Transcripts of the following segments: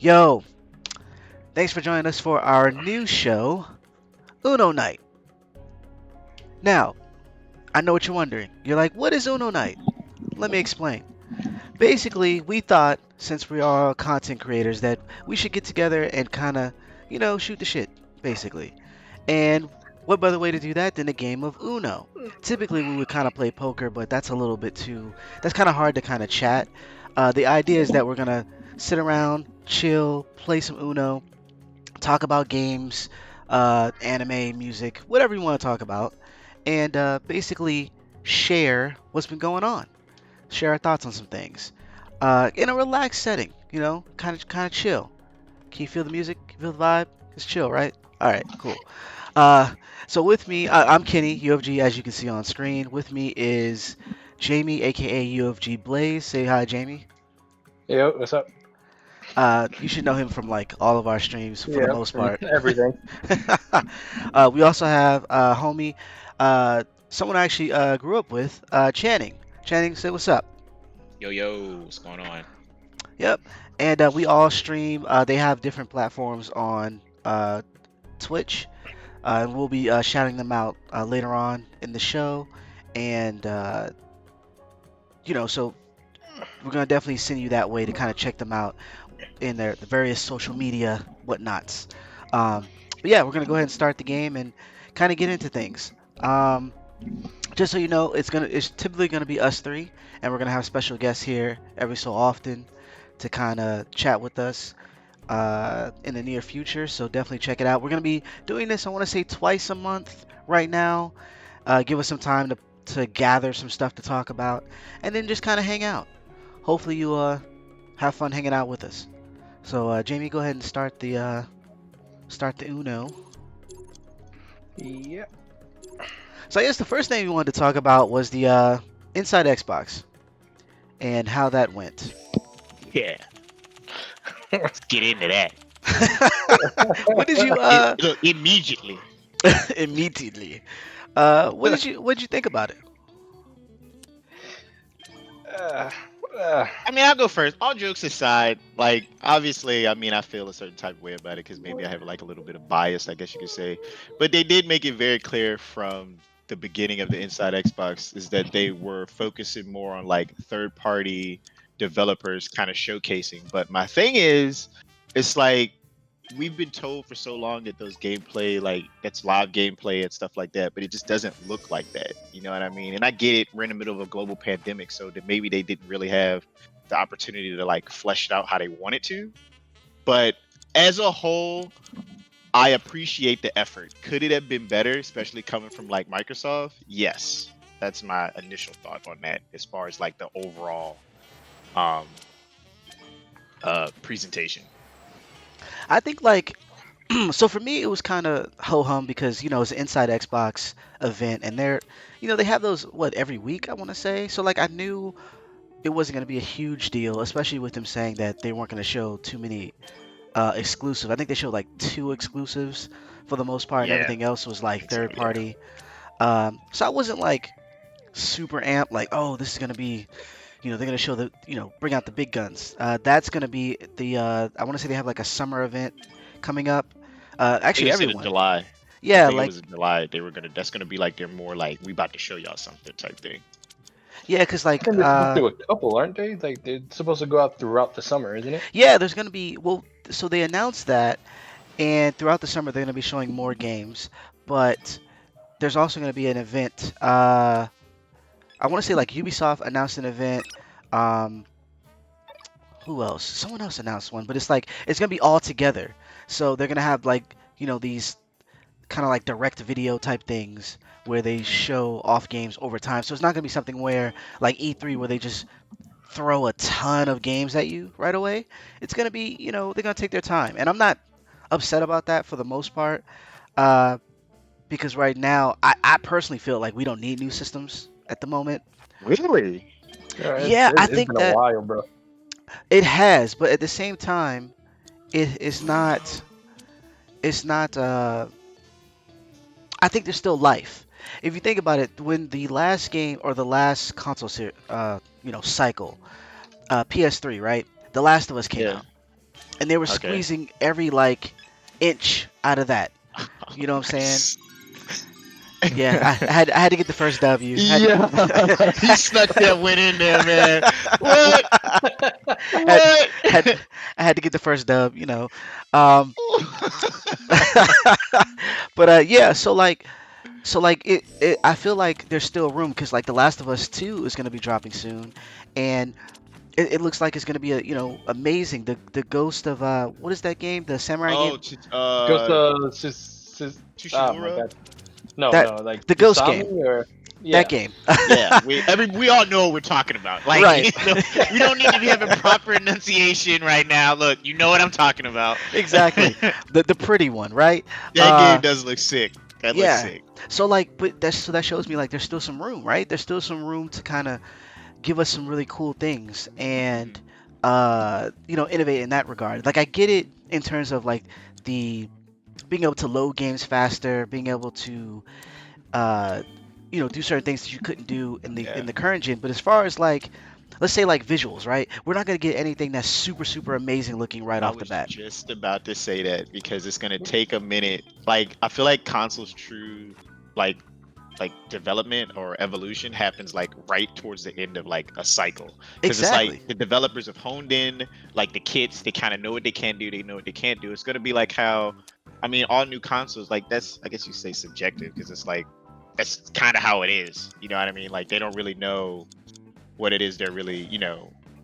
Yo, thanks for joining us for our new show, Uno Night. Now, I know what you're wondering. You're like, what is Uno Night? Let me explain. Basically, we thought, since we are all content creators, that we should get together and kind of, shoot the shit, basically. And what better way to do that than a game of Uno? Typically, we would kind of play poker, but that's a little bit too, that's kind of hard to kind of chat. The idea is that we're going to sit around, chill, play some Uno, talk about games, anime, music, whatever you want to talk about, and basically share what's been going on. Share our thoughts on some things in a relaxed setting. Kind of chill. Can you feel the music? Can you feel the vibe? It's chill, right? All right, cool. Uh, so with me, I'm Kenny, UFG, as you can see on screen. With me is Jamie, aka UFG Blaze. Say hi, Jamie. Yo, what's up? You should know him from like all of our streams for the Yeah, most from part. everything. We also have homie, someone I actually grew up with, Channing. Channing, say what's up. Yo, yo, what's going on? Yep. And we all stream. They have different platforms on Twitch, and we'll be shouting them out later on in the show. And so we're gonna definitely send you that way to kind of check them out in the various social media whatnots. But yeah, we're gonna go ahead and start the game and kind of get into things. Um, just so you know, it's typically gonna be us three, and we're gonna have special guests here every so often to kind of chat with us in the near future. So definitely check it out. We're gonna be doing this. I want to say twice a month right now. Give us some time to gather some stuff to talk about, and then just kind of hang out. Hopefully you have fun hanging out with us. So Jamie, go ahead and start the Uno. Yeah. So I guess the first thing we wanted to talk about was the Inside Xbox and how that went. Yeah, let's get into that. What did you Look, immediately. immediately? What did you think about it? uh, uh, I mean, I'll go first. All jokes aside, like, obviously, I mean, I feel a certain type of way about it because maybe I have like a little bit of bias, I guess you could say. But they did make it very clear from the beginning of the Inside Xbox is that they were focusing more on like third party developers kind of showcasing. But my thing is, it's like, we've been told for so long that those gameplay, like that's live gameplay and stuff like that, but it just doesn't look like that. You know what I mean? And I get it, we're in the middle of a global pandemic, so that maybe they didn't really have the opportunity to like flesh it out how they wanted to. But as a whole, I appreciate the effort. Could it have been better, especially coming from like Microsoft? Yes. That's my initial thought on that as far as like the overall um presentation. I think like so for me it was kind of ho hum because it's an Inside Xbox event and they have those what every week I want to say. So like I knew it wasn't going to be a huge deal, especially with them saying that they weren't going to show too many exclusive. I think they showed like two exclusives for the most part, and Yeah, everything else was I like think so, third yeah. party. So I wasn't like super amped, like, oh, this is gonna be, they're gonna show bring out the big guns. That's gonna be the, I want to say they have like a summer event coming up. I think Actually, they said in everyone. July. I Yeah, think it like, was in July. They were gonna. That's gonna be like they're more like we about to show y'all something type thing. yeah, cause like, and they're supposed to do a couple, aren't they? Like they're supposed to go out throughout the summer, isn't it? yeah, there's gonna be, well, so they announced that, and throughout the summer they're gonna be showing more games, but there's also gonna be an event. I want to say like Ubisoft announced an event. Um, who else? Someone else announced one, but it's like it's gonna be all together. So they're gonna have like these kind of like direct video type things where they show off games over time. So it's not gonna be something where like E3 where they just throw a ton of games at you right away. It's gonna be they're gonna take their time, and I'm not upset about that for the most part. Uh, because right now I personally feel like we don't need new systems at the moment. Really? Yeah, Yeah, I it's think been a that while, bro. it has, but at the same time, it's not. It's not. I think there's still life. If you think about it, when the last game or the last cycle, PS3, right? The Last of Us came Yeah. out. and they were Okay. squeezing every like inch out of that. You know what I'm saying? Nice. Yeah, I had to get the first W. Yeah, he snuck that one in there, man. What? had What? had I had to get the first dub. Um, but yeah, so like I feel like there's still room because like The Last of Us 2 is gonna be dropping soon, and it looks like it's gonna be amazing. The Ghost of what is that game? The samurai Oh, game? Ghost oh my Tsushimura. god. No, That no, like the Ghost Usami game. or That yeah. game. Yeah, we all know what we're talking about. Like, Right. we don't need to be having proper enunciation right now. Look, you know what I'm talking about. Exactly. The pretty one, right? That game Uh does look sick. That looks yeah. sick. So like but that shows me like there's still some room, right? There's still some room to kind of give us some really cool things and Mhm. innovate in that regard. Like I get it in terms of like the being able to load games faster, being able to uh do certain things that you couldn't do in the Yeah. current gen. But as far as like let's say like visuals, right? We're not gonna get anything that's super super amazing looking right I off the was bat. just about to say that because it's gonna take a minute. Like, I feel like consoles true like development or evolution happens like right towards the end of like a cycle, because it's like Exactly. the developers have honed in like the kits, they kind of know what they can do, they know what they can't do. It's going to be like how, I mean, all new consoles, like, that's, I guess you say, subjective, because it's like that's kind of how it is, you know what I mean? Like, they don't really know what it is they're really,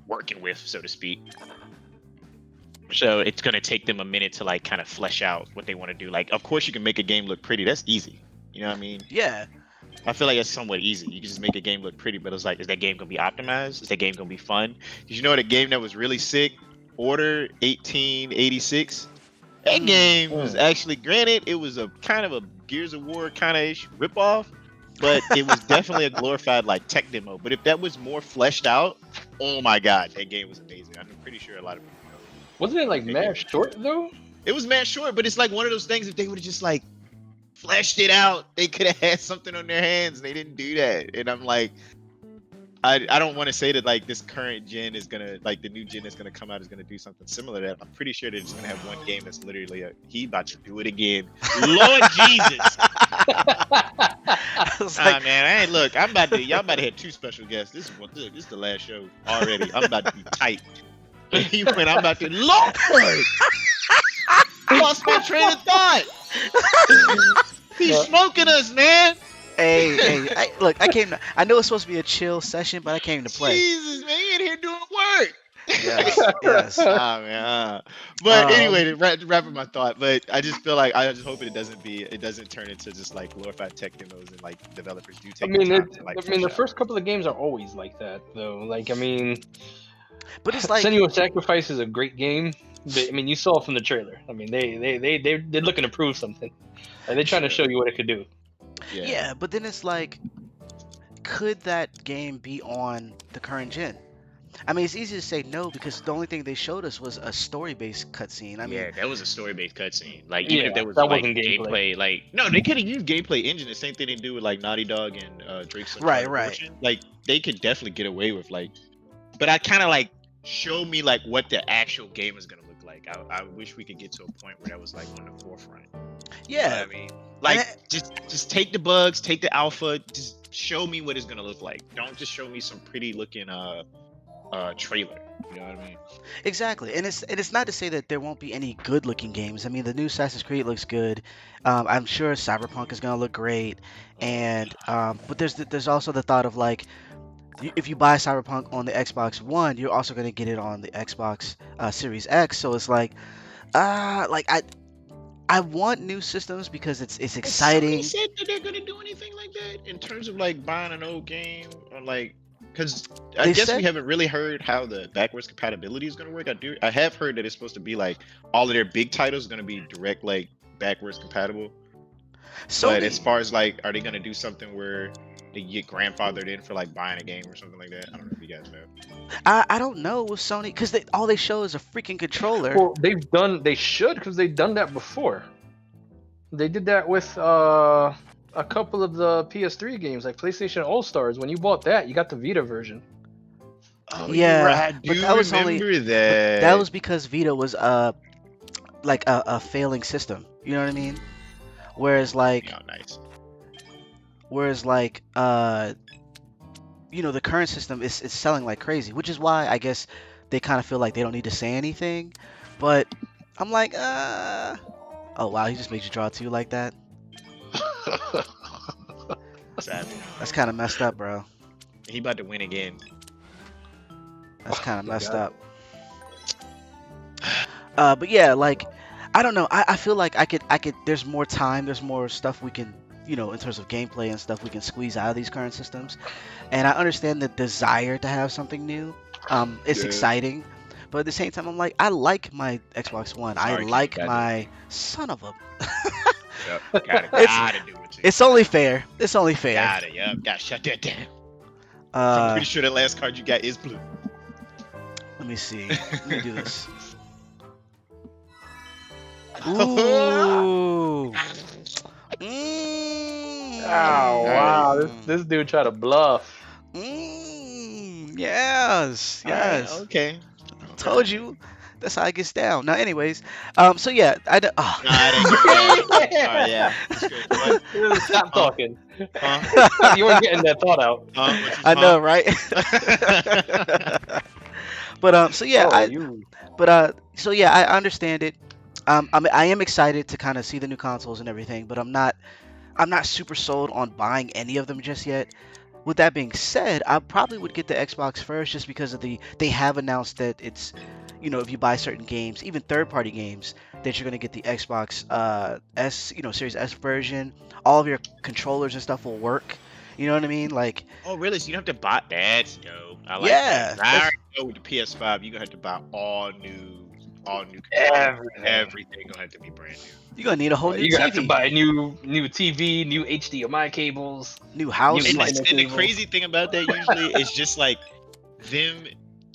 working with, so to speak. So it's going to take them a minute to like kind of flesh out what they want to do. Like, of course you can make a game look pretty, that's easy, you know what I mean? Yeah. I feel like it's somewhat easy. You can just make a game look pretty, but it's like, is that game gonna be optimized? Is that game gonna be fun? Because you know what, a game that was really sick, Order 1886. That Mm. game was Mm. actually, granted, it was a kind of a Gears of War kind of ish ripoff, but it was definitely a glorified like tech demo. But if that was more fleshed out, oh my god, that game was amazing. I'm pretty sure a lot of people know. Wasn't it like Like, that game mad was short though? it was man short, but it's like one of those things, if they would have just like fleshed it out, they could have had something on their hands. They didn't do that. And I'm like, I don't want to say that like this current gen is gonna, like the new gen that's gonna come out is gonna do something similar to that. I'm pretty sure they're just gonna have one game that's literally he about to do it again. Lord Jesus. I was Ah like, man, I ain't look. I'm about to y'all about to have two special guests. This is the last show already. I'm about to be tight. And he went, I'm about to Lord. Lost my train of thought. He's No, smoking us, man. hey, look, I know it's supposed to be a chill session, but I came to play. Jesus, man, you in here doing work. Yes, yes. Ah man. But Um, anyway, to wrap up my thought, but I just feel like I just hope it doesn't turn into just like glorified tech demos, and like developers do I take the mean, time to like the flesh out. first couple of games are always like that, though. Like, I mean, but it's like, Senua's Sacrifice is a great game, but I mean, you saw it from the trailer. I mean, they're looking to prove something. Like, they're trying to Yeah. show you what it could do. Yeah. yeah, but then it's like, could that game be on the current gen? I mean, it's easy to say no because the only thing they showed us was a story-based cutscene. I mean, Yeah, that was a story-based cutscene. Like, even if Yeah, there was that like wasn't gameplay. gameplay, like, no, they could have used gameplay engine. The same thing they do with like Naughty Dog and Drake's right, Uncharted right. Fortune. Like, they could definitely get away with like, but I kind of like, show me like what the actual game is gonna look like. I wish we could get to a point where that was like on the forefront. You know what Yeah, I mean? and Like, just take the bugs, take the alpha, just show me what it's gonna look like. Don't just show me some pretty looking trailer. You know what I mean? exactly. And it's not to say that there won't be any good-looking games. I mean, the new Assassin's Creed looks good. I'm sure Cyberpunk is gonna look great. Oh And but there's also the thought of like, if you buy Cyberpunk on the Xbox One, you're also gonna get it on the Xbox Series X. So it's like I want new systems because it's has Sony exciting. said that they're gonna do anything like that in terms of like buying an old game, or like, because I They guess we said haven't really heard how the backwards compatibility is gonna work. I have heard that it's supposed to be like all of their big titles gonna be direct like backwards compatible. But as Sony. far as like, are they gonna do something where they get grandfathered in for like buying a game or something like that? I don't know if you guys know. I don't know with Sony because all they show is a freaking controller. Well, they should, because they've done that before. They did that with a couple of the PS3 games, like PlayStation All Stars. When you bought that, you got the Vita version. Oh, you're right. Yeah, I but do that was only, remember but that that. was because Vita was like a failing system. You know what I mean? Whereas like Yeah, nice. whereas like the current system is selling like crazy, which is why I guess they kind of feel like they don't need to say anything. But I'm like, oh wow, he just made you draw two like that. Savage. That's kind of messed up, bro. He about to win again. That's kind of My messed God. up. But yeah, like I don't know. I feel like I could. There's more time. There's more stuff we can, in terms of gameplay and stuff we can squeeze out of these current systems. And I understand the desire to have something new. It's Yeah. exciting, but at the same time, I'm like, I like my Xbox One. I Sorry, King. like Gotta do it. my son of a. Yep. Gotta it's gotta do it to you. it's only fair. It's only fair. Gotta. Yep. Gotta shut that down. I'm Uh, pretty sure the last card you got is blue. Let me see. Let me do this. Oh, Ooh. Oh nice. wow, this Mm. this dude tried to bluff. Yes, All right. yes. Okay. Okay. Told you. That's how it gets down. Now, anyways, so yeah, oh. Nah, it ain't gonna. Yeah. Sorry. Yeah. That's good. What? Stop Huh? talking. Huh? You weren't getting that thought out. Huh? What you? I Huh? know, right? But so yeah, Oh, you. so yeah, I understand it. I am excited to kind of see the new consoles and everything, but I'm not super sold on buying any of them just yet. With that being said, I probably would get the Xbox first just because they have announced that it's, if you buy certain games, even third-party games, that you're going to get the Xbox S, Series S version. All of your controllers and stuff will work. You know what I mean? Like, Oh, really? So you don't have to buy that? Yo, I like that. yeah, 'Cause I that's already know with the PS5, you're gonna have to buy all new controllers. Everything. Everything gonna have to be brand new. you're going to need a whole new You're gonna have to TV, buy a new TV, new HDMI cables, new new house, And like, Ethernet the cables. crazy thing about that usually is just like them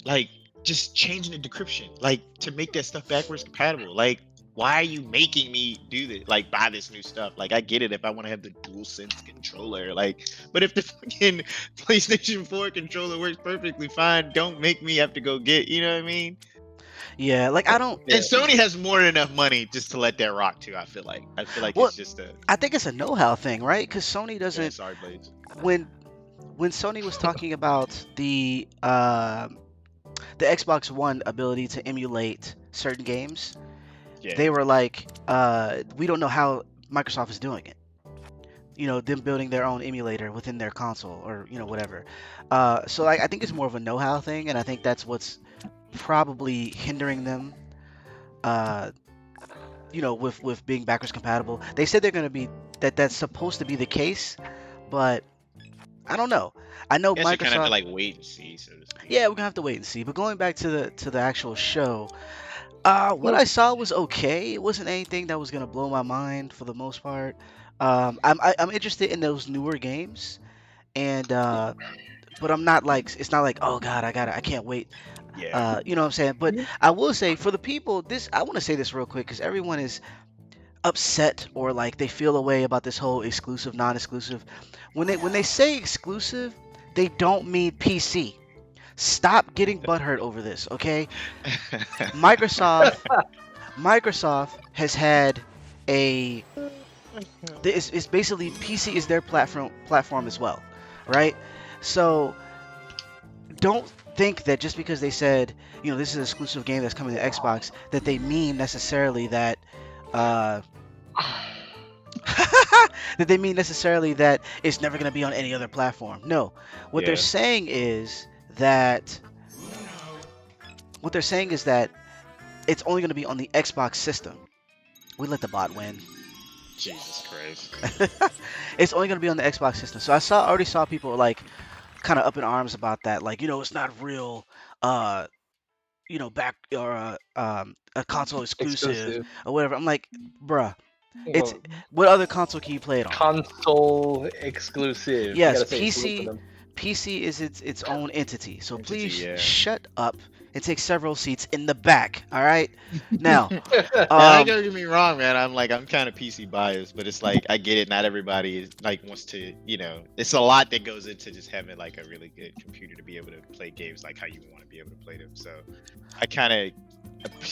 like just changing the decryption, like to make that stuff backwards compatible. Like, why are you making me do this? Like, buy this new stuff. Like, I get it if I want to have the dual sense controller. Like, but if the fucking PlayStation 4 controller works perfectly fine, don't make me have to go get. You know what I mean? yeah, like I don't. Yeah. And Sony has more than enough money just to let that rock too. I feel like. I feel like Well, it's just a I think it's a know-how thing, right? Because Sony yeah. doesn't. Sorry, Blades. When Sony was talking about the Xbox One ability to emulate certain games, Yeah. they were like, we don't know how Microsoft is doing it. Them building their own emulator within their console or whatever. So like, I think it's more of a know-how thing, and I think that's what's probably hindering them. Uh, with being backwards compatible. They said they're going to be that's supposed to be the case, but I don't know. I know Guess you kind of have to Microsoft. like wait and see, so to speak. Yeah, we're gonna have to wait and see. But going back to the actual show, what I saw was okay. It wasn't anything that was gonna blow my mind for the most part. I'm interested in those newer games, and but I'm not like it's not like, oh god, I can't wait. Yeah. You know what I'm saying? But I will say for the people, I want to say this real quick because everyone is upset or like they feel a way about this whole exclusive, non-exclusive. When they say exclusive, they don't mean PC. Stop getting butthurt over this, okay? Microsoft Microsoft has had a it's basically PC is their platform as well, right? So don't think that just because they said, this is an exclusive game that's coming to Xbox, that they mean necessarily that uh that they mean necessarily that it's never going to be on any other platform. No. What they're Yeah. saying is that what they're saying is that it's only going to be on the Xbox system. We let the bot win. Jesus Christ. It's only going to be on the Xbox system. So already saw people like kind of up in arms about that, like, it's not real uh back or a console exclusive Exclusive. or whatever. I'm like, bruh, You it's know, what other console can you play it on? console exclusive. You Yes, gotta say it slow for PC them. PC is its own entity. So Entity, please yeah. shut up and take several seats in the back. All right. Now, And I um, don't get me wrong, man. I'm kind of PC biased, but it's like I get it. Not everybody is like wants to, it's a lot that goes into just having like a really good computer to be able to play games like how you want to be able to play them. So I kind of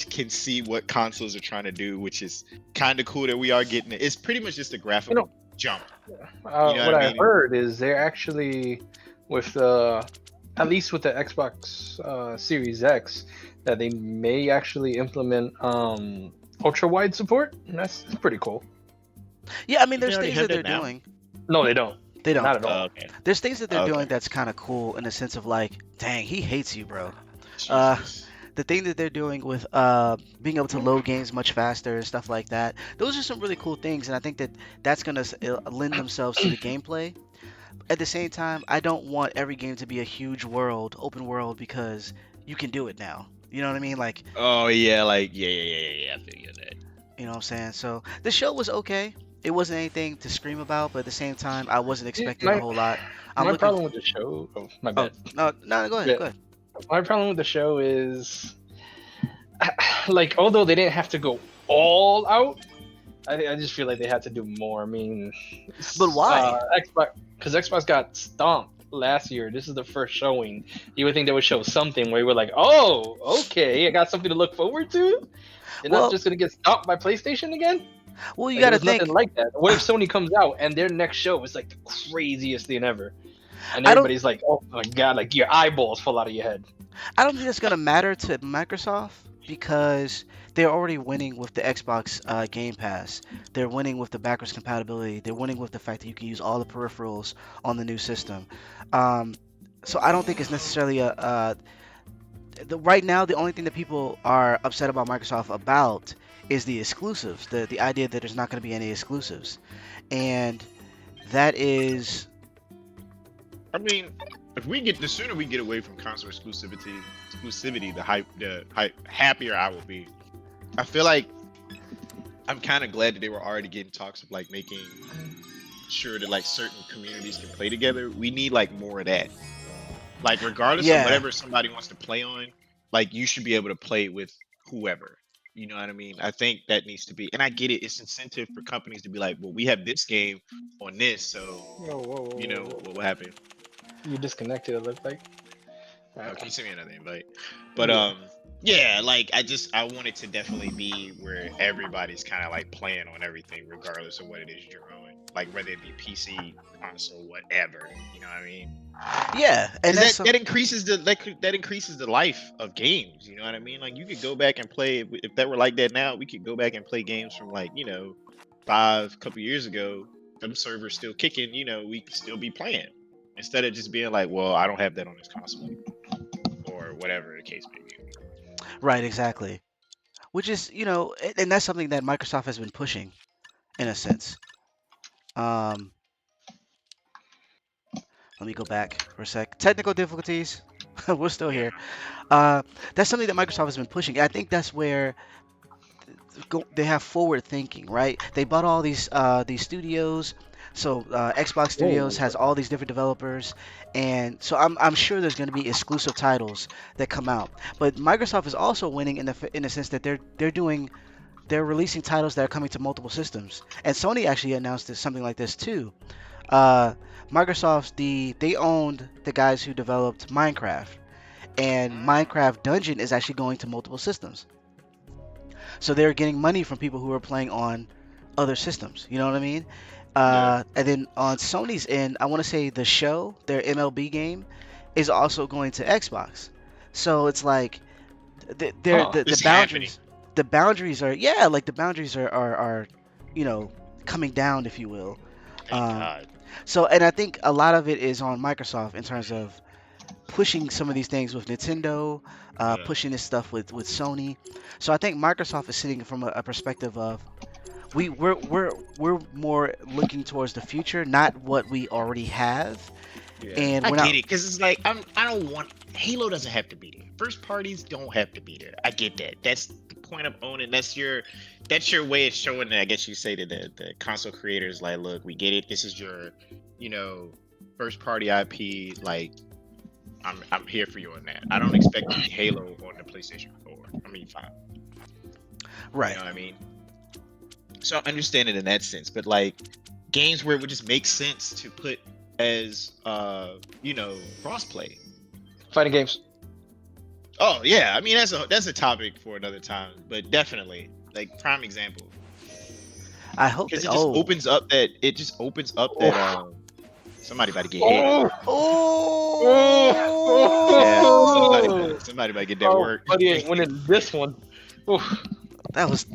can see what consoles are trying to do, which is kind of cool that we are getting it. It's pretty much just a You graphical know, jump. You know what what I I mean? heard is they're actually with the at least with the Xbox Series X that they may actually implement ultra wide support. And that's pretty cool. yeah, I mean, Don't they there's already things have that that they're now? doing. No, they don't. They don't. Not at all. Okay. There's things that they're Okay. doing that's kind of cool in the sense of like, dang, he hates you, bro. Uh, Jesus. the thing that they're doing with being able to load games much faster and stuff like that, those are some really cool things, and I think that that's gonna lend themselves to the gameplay. At the same time, I don't want every game to be a huge world, open world, because you can do it now. You know what I mean? Like, Oh yeah, like yeah. I feel you that. you know what I'm saying? So the show was okay. It wasn't anything to scream about, but at the same time, I wasn't See, expecting a my whole lot. I'm my looking. problem with the show. Oh, my Oh bad. no, no, go ahead, Yeah, go ahead. my problem with the show is like although they didn't have to go all out, I just feel like they had to do more. I mean, But why? Xbox because Xbox got stomped last year. This is the first showing. You would think they would show something where you were like, oh, okay, I got something to look forward to. They're not Well, just gonna get stopped by PlayStation again. you Like got there to was nothing think. like that. What if Sony comes out and their next show is like the craziest thing ever, and I don't. everybody's like, oh my god, like your eyeballs fall out of your head. I don't think that's gonna matter to Microsoft because they're already winning with the Xbox Game Pass. They're winning with the backwards compatibility. They're winning with the fact that you can use all the peripherals on the new system. Um, so I don't think it's necessarily right now the only thing that people are upset about Microsoft about is the exclusives. The idea that there's not going to be any exclusives, and that is I mean, if we get the sooner we get away from console exclusivity, happier I will be. I feel like I'm kind of glad that they were already getting talks of like making sure that like certain communities can play together. We need like more of that. Like regardless of yeah. whatever somebody wants to play on, like you should be able to play with whoever. You know what I mean? I think that needs to be, and I get it. It's incentive for companies to be like, well, we have this game on this, so Whoa, whoa, whoa, whoa, whoa. what happened? You disconnected. It looked like. Oh, can you send me another invite? But Yeah. yeah, like I want it to definitely be where everybody's kind of like playing on everything, regardless of what it is you're on. Like whether it be PC, console, whatever. You know what I mean? Yeah, and Because that's that increases that increases the life of games. You know what I mean? Like you could go back and play if that were like that now. We could go back and play games from like couple years ago. Them servers still kicking. We could still be playing instead of just being like, well, I don't have that on this console or whatever the case may be. right, exactly. Which is, and that's something that Microsoft has been pushing in a sense. Um, Let me go back for a sec. Technical difficulties. We're still Yeah. here. That's something that Microsoft has been pushing. I think that's where they have forward thinking, right? They bought all these studios. So Xbox Studios Whoa. has all these different developers, and so I'm sure there's going to be exclusive titles that come out. But Microsoft is also winning in the sense that they're releasing titles that are coming to multiple systems. And Sony actually announced something like this too. Uh, they owned the guys who developed Minecraft, and Minecraft Dungeon is actually going to multiple systems. So they're getting money from people who are playing on other systems. You know what I mean? Yeah. And then on Sony's end, I want to say the show, their MLB game, is also going to Xbox. So it's like Huh. the It's happening. boundaries, the boundaries are yeah, like the boundaries are you know coming down, if you will. Thank Um, God. so and I think a lot of it is on Microsoft in terms of pushing some of these things with Nintendo, Yeah. pushing this stuff with Sony. So I think Microsoft is sitting from a perspective of we're more looking towards the future, not what we already have, Yeah. and I we're get not it because it's like I don't want Halo doesn't have to be there. First parties don't have to be there. I get that. That's the point of owning. That's your way of showing that. I guess you say to the console creators like, look, we get it. This is your, you know, first party IP, like I'm here for you on that. I don't expect to be Halo on the PlayStation 4. I mean 5. You Right. know what I mean? So I understand it in that sense, but like games where it would just make sense to put as crossplay. Fighting games. Oh yeah, I mean that's a topic for another time, but definitely like prime example I hope because they. Oh. it just opens up that Oh, somebody about to get hit. oh, Yeah, oh, somebody might get that oh, work. buddy ain't winning this one. Oof. That was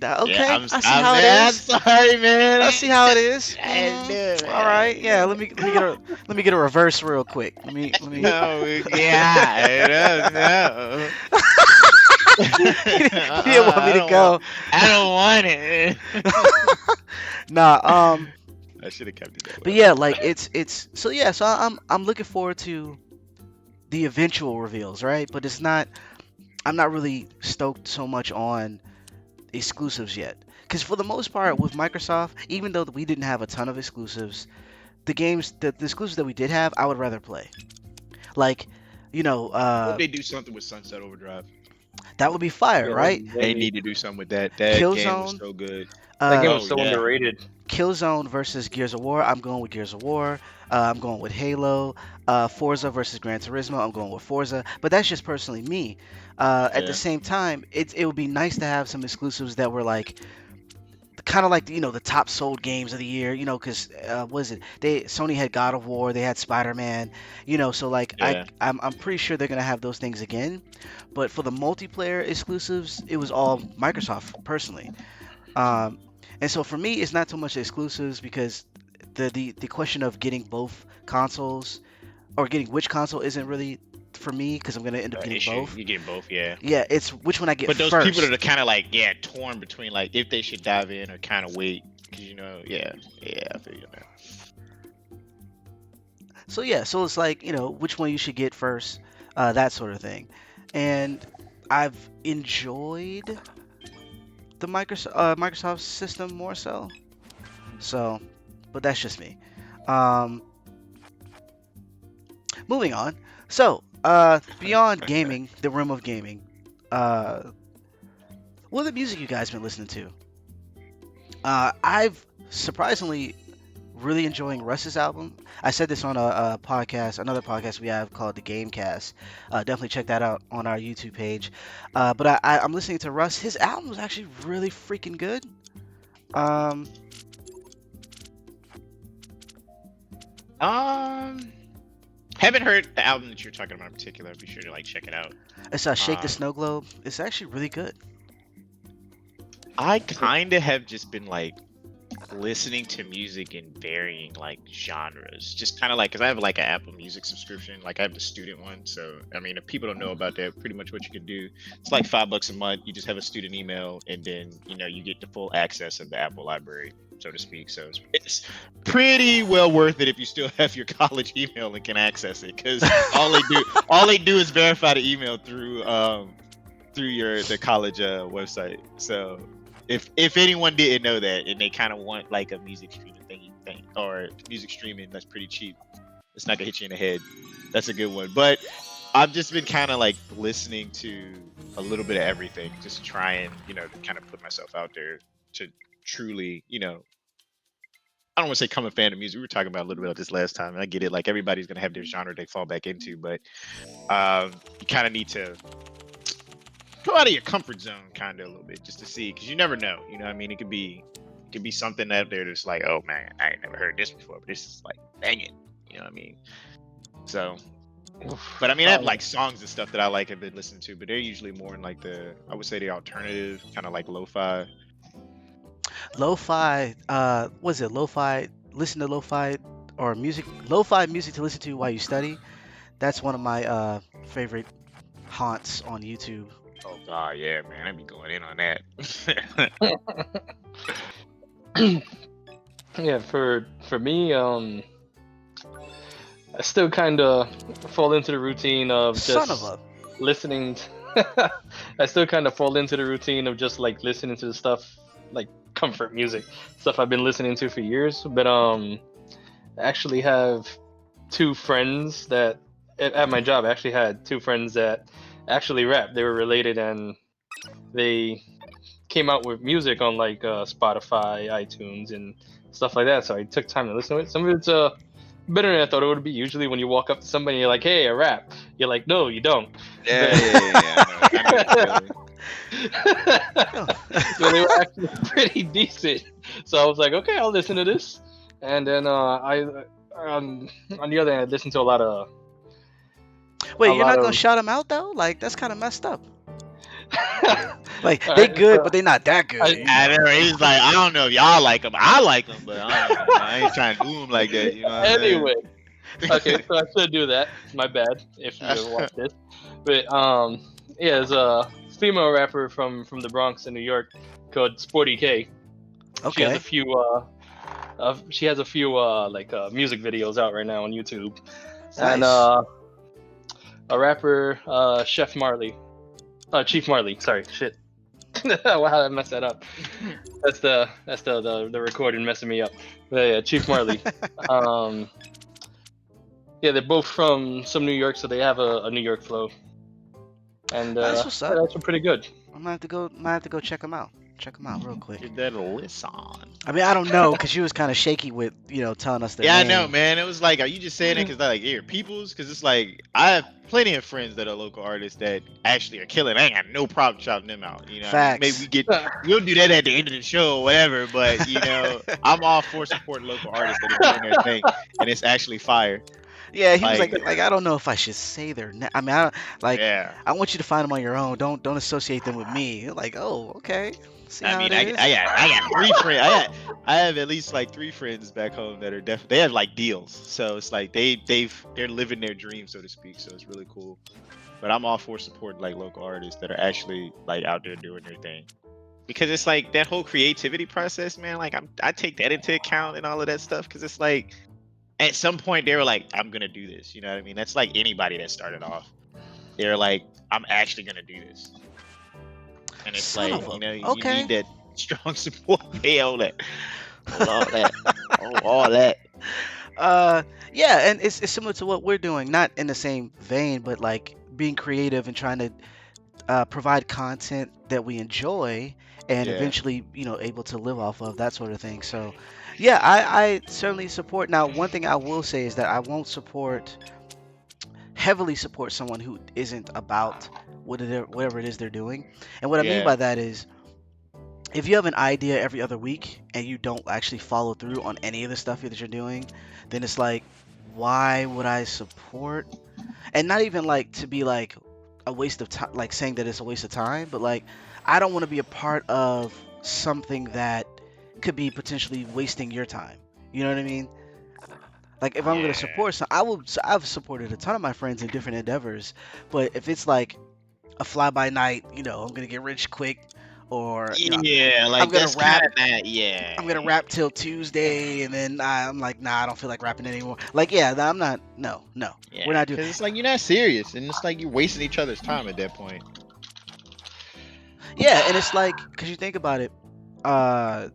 that. Yeah, Okay, I see I'm how it man, I'm is. sorry, man. I see how it is. I didn't do it, All man. I right. didn't Yeah. do Let me get a reverse real quick. Let me. No, yeah, no. You didn't want me I to don't want. go. I don't want it. Nah. I should have kept it that But way. yeah, like it's so yeah. So I'm looking forward to the eventual reveals, right? But it's not. I'm not really stoked so much on exclusives yet. Because for the most part, with Microsoft, even though we didn't have a ton of exclusives, the exclusives that we did have, I would rather play. Like, you know, I hope they do something with Sunset Overdrive. that would be fire, Yeah, right? They maybe. need to do something with that. That game was Killzone, so good. That game uh, was Oh so yeah, underrated. Killzone versus Gears of War. I'm going with Gears of War. I'm going with Halo. Forza versus Gran Turismo. I'm going with Forza. But that's just personally me. At the yeah, same time, it would be nice to have some exclusives that were like kind of like the top sold games of the year, because was it they Sony had God of War, they had Spider-Man, so like yeah. I'm pretty sure they're gonna have those things again, but for the multiplayer exclusives, it was all Microsoft personally. um, and so for me, it's not so much the exclusives because the question of getting both consoles or getting which console isn't really for me because I'm gonna end up getting Issue. both. You get both, yeah. Yeah, it's which one I get But those people that first. are kind of like, yeah, torn between like if they should dive in or kind of wait, because yeah, yeah, I feel you on that. So yeah, so it's like, which one you should get first, that sort of thing. And I've enjoyed the Microsoft system more so. So, but that's just me. Um, moving on. So, beyond gaming, the realm of gaming, uh, what other music you guys been listening to? I've surprisingly really enjoying Russ's album. I said this on a podcast, another podcast we have called the Gamecast. Definitely check that out on our YouTube page. But I'm listening to Russ. His album was actually really freaking good. Um, Um, haven't heard the album that you're talking about in particular. Be sure to like check it out. it's Shake the Um, Snow Globe. It's actually really good. I kind of have just been like listening to music in varying like genres, just kind of like because I have like an Apple Music subscription, like I have the student one. So I mean, if people don't know about that, pretty much what you can do, it's like $5 a month. You just have a student email, and then you get the full access of the Apple library, so to speak. So it's pretty well worth it if you still have your college email and can access it, because all they do is verify the email through the college website. So if anyone didn't know that and they kind of want like a music streaming thing or music streaming that's pretty cheap, it's not gonna hit you in the head. That's a good one. But I've just been kind of like listening to a little bit of everything, just trying, to kind of put myself out there to truly, I don't want to say come a fan of music. We were talking about a little bit of this last time, and I get it. Like everybody's gonna have their genre they fall back into, but you kind of need to go out of your comfort zone kind of a little bit just to see, because you never know, what I mean, it could be something out there that's like, oh man, I ain't never heard this before, but this is like banging, what I mean. So but I mean, I have like songs and stuff that I like have been listening to, but they're usually more in like I would say the alternative kind of like lo-fi. Lo-fi, was it lo-fi? Listen to lo-fi or music, lo-fi music to listen to while you study. That's one of my favorite haunts on YouTube. Oh god, yeah, man, I'd be going in on that. Yeah, for me, I still kind of fall into the routine of Son of just a. listening. I still kind of fall into the routine of just like listening to the stuff like comfort music, stuff I've been listening to for years. But I actually have two friends that at my job. I actually had two friends that actually rap. They were related, and they came out with music on like Spotify, iTunes, and stuff like that. So I took time to listen to it. Some of it's better than I thought it would be. Usually, when you walk up to somebody, you're like, "Hey, I rap." You're like, "No, you don't." Yeah, But yeah, yeah, yeah. I know the feeling. Oh. so they were actually pretty decent. So I was like, "Okay, I'll listen to this." And then on the other hand, I listened to a Wait, you're lot not gonna of. shout them out though? Like that's kind of messed up. Like All they right, good, so but they not that good, I, you I know. know. He's like, I don't know if y'all like him. I like him, but I don't know. I ain't trying to do him like that. You know what anyway, I'm okay, so I should do that. My bad if you ever saying? watch this. But yeah, there's a female rapper from the Bronx in New York called Sporty K. She has a Okay, few like music videos out right now on YouTube. And nice. a rapper, Chef Marley, Chief Marley. Sorry, shit. Wow, I messed that up. That's the recording messing me up. But yeah, Chief Marley. Um, yeah, they're both from some New York, so they have a New York flow, and That's what's yeah, up. that's pretty good. I'm gonna have to go. Might have to go check them out. Check them out real quick. Give that a listen. I mean, I don't know, cause you was kind of shaky with telling us their Yeah, I know, name. man. It was like, are you just saying it because like you're people's? Because it's like I have plenty of friends that are local artists that actually are killing. I ain't got no problem shouting them out. You know what I mean? Maybe Facts. we'll do that at the end of the show or whatever. But I'm all for supporting local artists that are doing their thing, and it's actually fire. Yeah, he was Like, like I don't know if I should say their name. I mean, I don't, like yeah. I want you to find them on your own. Don't associate them with me. You're like, oh, okay. See I how it mean, I, is. I got three friends. I have at least like three friends back home that are definitely they have like deals. So it's like they're living their dream, so to speak. So it's really cool. But I'm all for supporting like local artists that are actually like out there doing their thing. Because it's like that whole creativity process, man. Like I take that into account and all of that stuff. Because it's like at some point they were like, I'm gonna do this. You know what I mean? That's like anybody that started off. They're like, I'm actually gonna do this. And it's Son of like, a. you need Okay. that strong support. Pay all that. All that. All that. Uh, yeah, and it's similar to what we're doing, not in the same vein, but like being creative and trying to provide content that we enjoy and Yeah. eventually, able to live off of that sort of thing. So, yeah, I certainly support. Now, one thing I will say is that I won't heavily support someone who isn't about whatever it is they're doing. And what I mean Yeah. by that is if you have an idea every other week and you don't actually follow through on any of the stuff that you're doing, then it's like, why would I support? And not even like to be like a waste of time, like saying that it's a waste of time, but like I don't want to be a part of something that could be potentially wasting your time. You know what I mean? Like if I'm gonna Yeah. support some, I've supported a ton of my friends in different endeavors, but if it's like a fly by night, I'm gonna get rich quick, or Yeah, I'm like gonna that's kind rap. of that. Yeah. I'm gonna rap till Tuesday, and then I'm like, nah, I don't feel like rapping anymore. Like, yeah, I'm not. No, no, we're Yeah, not doing. because it's like you're not serious, and it's like you're wasting each other's time at that point. Yeah, and it's like, cause you think about it, uh,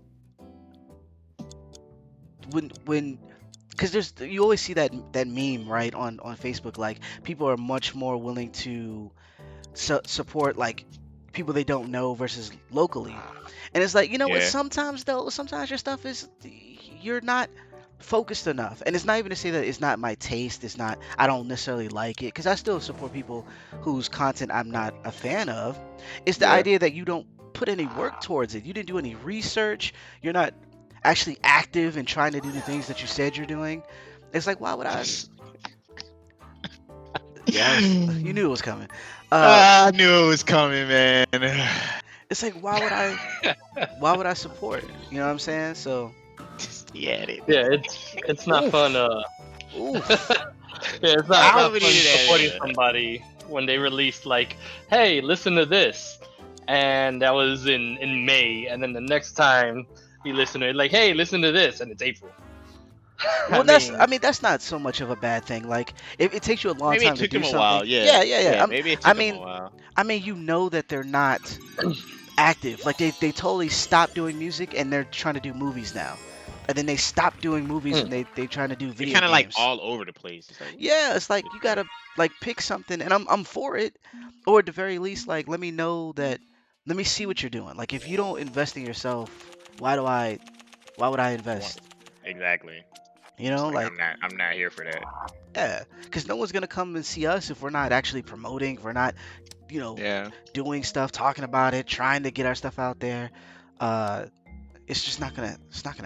when, cause you always see that meme right on Facebook, like people are much more willing to support like people they don't know versus locally. And it's like, you know what? Yeah. Sometimes though, sometimes your stuff is you're not focused enough. And it's not even to say that it's not my taste. It's not I don't necessarily like it because I still support people whose content I'm not a fan of. It's the Yeah. idea that you don't put any work towards it. You didn't do any research. You're not actually active and trying to do the things that you said you're doing. It's like why would I? Yes, you knew it was coming. Uh, I knew it was coming, man. it's like why would I support? You know what I'm saying? So, Yeah, it. Yeah, it's not fun. oof, oof. Yeah, it's I not don't fun need supporting that. somebody when they release like, hey, listen to this, and that was in May, and then the next time you listen to it, like, hey, listen to this, and it's April. I Well, mean, I mean, that's not so much of a bad thing. Like, if it takes you a long Maybe it time to took do him a something, while. Yeah. yeah, yeah, yeah. Yeah. Maybe it I took him a mean, while. you know that they're not active. Like, they totally stopped doing music and they're trying to do movies now. and then they stop doing movies and Mm. they trying to do They're video kind of like games. all over the place. It's like, what? Yeah, it's like you Yeah. gotta like pick something, and I'm for it, or at the very least, like let me know that, let me see what you're doing. Like if you don't invest in yourself, why would I What? invest? Exactly. You It's know, like like I'm not here for that. yeah, because no one's gonna come and see us if we're not actually promoting, if we're not, you know, Yeah. doing stuff, talking about it, trying to get our stuff out there. Uh, it's just not gonna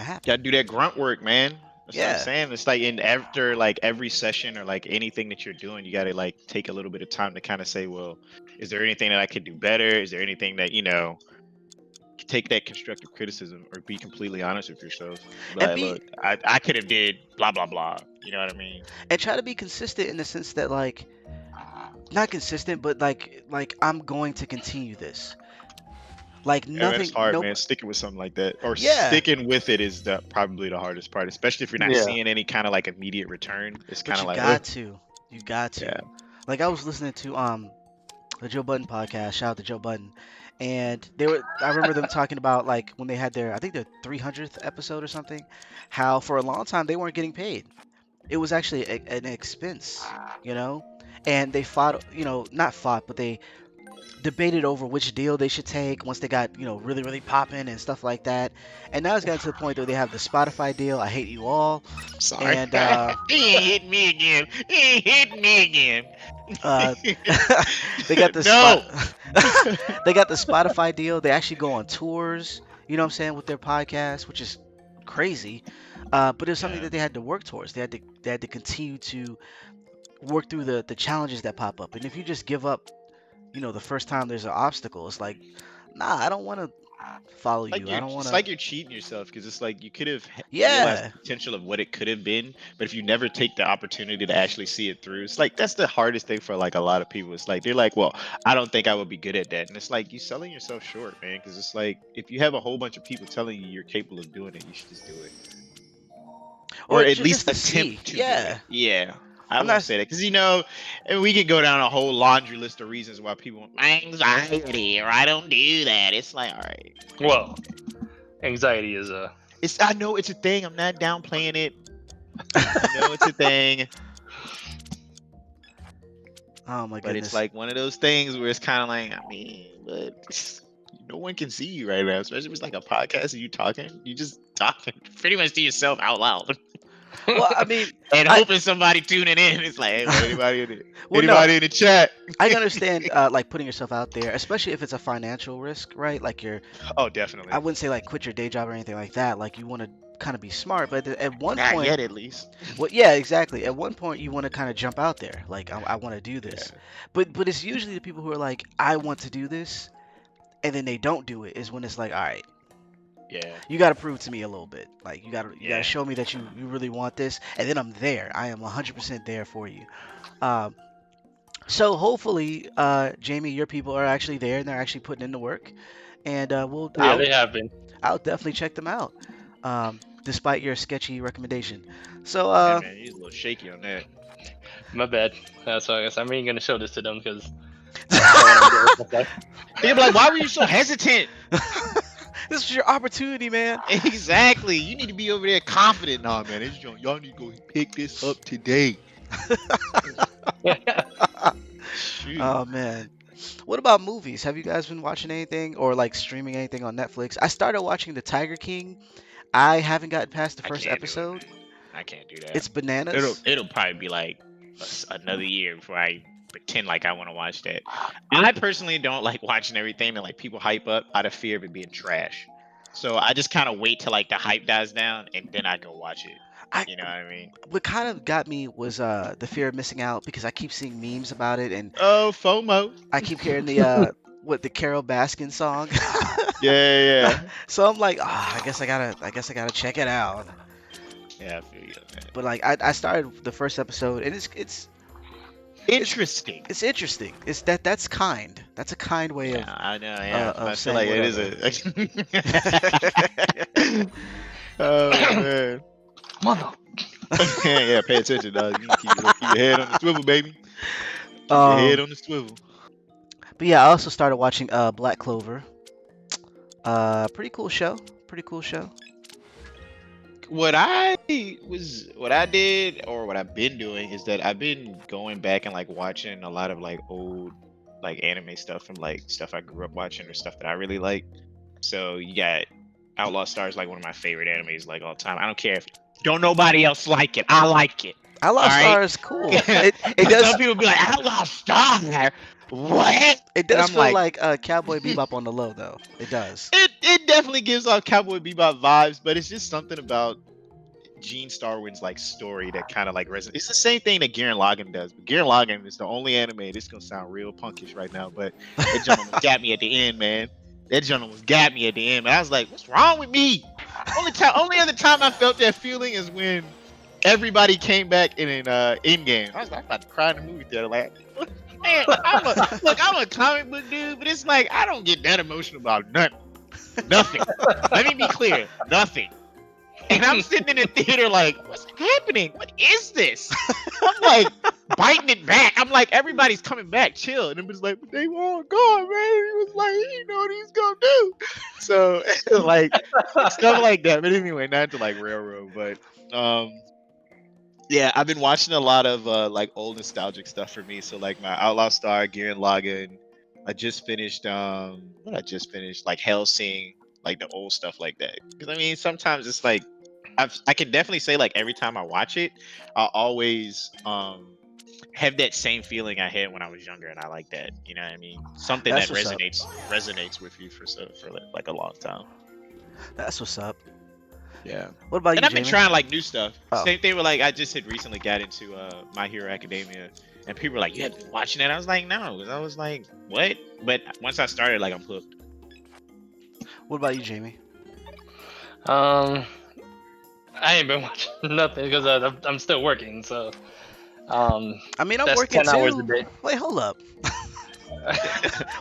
happen. Gotta do that grunt work, man. That's what I'm Yeah, saying. It's like in after like every session or like anything that you're doing, you gotta like take a little bit of time to kind of say, well, is there anything that I could do better? Is there anything that, take that constructive criticism or be completely honest with yourself. Be and like, look, I could have did blah blah blah. You know what I mean? try to be consistent in the sense that like not consistent, but like I'm going to continue this. Like And that's nothing, hard, nope. man. Sticking with something like that, or Yeah, sticking with it, is the probably the hardest part, especially if you're not Yeah. seeing any kind of like immediate return. It's but kind of like, ugh, you got yeah. to. Like I was listening to the Joe Budden podcast. Shout out to Joe Budden. And they were, I remember them talking about like when they had their, I think their 300th episode or something, how for a long time they weren't getting paid. It was actually an expense, you know? And they fought, not fought, but they debated over which deal they should take once they got, really, really popping and stuff like that. And now it's gotten to the point where they have the Spotify deal, I Hate You All. Sorry, And he ain't hit me again. He ain't hit me again. uh, they got the spot. No. They got the Spotify deal. They actually go on tours. You know what I'm saying, with their podcast, which is crazy. But it was something Yeah. that they had to work towards. They had to continue to work through the challenges that pop up. And if you just give up, the first time there's an obstacle, it's like, nah, I don't want to follow Like you. I you're, don't want it's to. like you're cheating yourself because it's like you could have realized the Yeah. potential of what it could have been, but if you never take the opportunity to actually see it through, it's like that's the hardest thing for like a lot of people. It's like they're like, well, I don't think I would be good at that, and it's like you selling yourself short, man. Because it's like if you have a whole bunch of people telling you you're capable of doing it, you should just do it, or Or at just least to see. attempt to do it. Yeah. Yeah. I I'm won't not. say that because and we could go down a whole laundry list of reasons why people want anxiety or I don't do that. It's like, all right, Well, anxiety is a. I know it's a thing. I'm not downplaying it. I know it's a thing, Oh my but it's goodness. like one of those things where it's kind of like, I mean, but no one can see you right now, especially if it's like a podcast and you talking. You just talking pretty much to yourself out loud Well, I mean, and I. hoping somebody tuning in. It's like, hey, well, Well, no, anybody in the chat? I can understand like putting yourself out there, especially if it's a financial risk, right? Like Oh, I definitely. wouldn't say like quit your day job or anything like that. Like you want to kind of be smart, but at one Not point, yet, at least. well, yeah, exactly. At one point, you want to kind of jump out there, like I want to do this, Yeah, but it's usually the people who are like, I want to do this, and then they don't do it. Is when it's like, all right, yeah, you got to prove to me a little bit. Like you got to yeah. show me that you really want this, and then I'm there. I am 100% there for you. Um, so hopefully, Jamie, your people are actually there and they're actually putting in the work, and Yeah, they have been. I'll definitely check them out, despite your sketchy recommendation. So, Hey man, he's a little shaky on that. My bad. That's why I guess I'm ain't gonna show this to them because I don't want to embarrass myself. They'll be like, why were you so hesitant? this was your opportunity, man. Exactly. You need to be over there confident. Nah, man, y'all need to go pick this up today. Shoot. Oh man. What about movies? Have you guys been watching anything or like streaming anything on Netflix? I started watching The Tiger King. I haven't gotten past the I first can't do it, episode. man. I can't do that. It's bananas. It'll probably be like another year before I pretend like I want to watch that. I personally don't like watching everything that like people hype up out of fear of it being trash. So I just kind of wait till like the hype dies down and then I go watch it. I You know what I mean? What kind of got me was the fear of missing out because I keep seeing memes about it and Oh, FOMO. I keep hearing the the Carol Baskin song. Yeah, yeah, So I'm like, I guess I gotta check it out. yeah. I feel you on that. But like I started the first episode and it's Interesting. it's interesting. That's kind. That's a kind way Yeah, I know. Yeah, I of feel saying like it is whatever. a. Oh man. Mother. Yeah, pay attention, dog. You need to keep your head on the swivel, baby. Keep your head um, on the swivel. but yeah, I also started watching Black Clover. Pretty cool show. Pretty cool show. what I did or what I've been doing is that I've been going back and like watching a lot of like old like anime stuff from like stuff I grew up watching or stuff that I really like. So you got Outlaw Stars, like one of my favorite animes like all time. I don't care if don't nobody else like it. I like it. Outlaw All right. Star is cool. It Some does people be like Outlaw Star. What? it And does I'm feel like, like Cowboy Bebop on the low though. It does. it definitely gives off Cowboy Bebop vibes, but it's just something about Gene Starwin's like story that kind of like resonates. It's the same thing that Gurren Lagann does, but Gurren Lagann is the only anime. This is gonna sound real punkish right now, but that gentleman got me at the end, man. That gentleman got me at the end, man. I was like, "What's wrong with me?" Only other time I felt that feeling is when everybody came back in Endgame. I was like, I'm about to cry in the movie theater. Like, man, I'm a comic book dude, but it's like I don't get that emotional about nothing. Nothing. Let me be clear, nothing. And I'm sitting in the theater like, what's happening? What is this? I'm like biting it back. I'm like, everybody's coming back, chill. And it was like, but they all gone, man. He was like, you know what he's gonna do. So like stuff like that. But anyway, not to like railroad, but yeah, I've been watching a lot of like old nostalgic stuff for me. So like my Outlaw Star, Gurren Lagann. I just finished what I just finished like Hellsing, like the old stuff like that. Because I mean, sometimes it's like I can definitely say like every time I watch it, I always have that same feeling I had when I was younger, and I like that. You know what I mean? Something That's that what's up. resonates with you for like a long time. That's what's up. Yeah. What about And you, I've been Jamie? trying like new stuff. Oh. Same thing with like I just had recently got into My Hero Academia, and people were like, "You have been watching that?" I was like, "No," 'cause I was like, "What?" But once I started, like I'm hooked. What about you, Jamie? Um, I ain't been watching nothing because I'm still working. So I mean, I'm that's working 10 hours a too. day. Wait, hold up.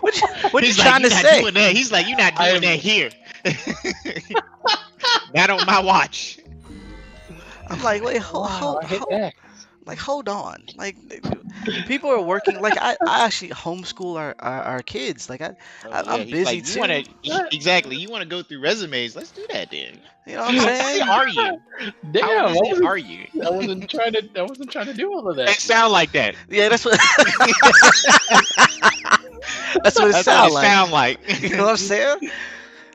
What you He's like, trying "You to not say? doing that." He's like, "You not doing I'm that here." Not on my watch. I'm like, wait, wow. I hit hold, X. like, hold on. Like, people are working. Like, I actually homeschool our kids. Like, Oh yeah, I'm he's busy like, "You want too. to exactly? You want to go through resumes? Let's do that then." You know what I'm How busy saying? are you? How Damn, busy are you? I wasn't trying to do all of that. It sound like that. Yeah, that's what that's what it That's what it sounds like. sound like. You know what I'm saying?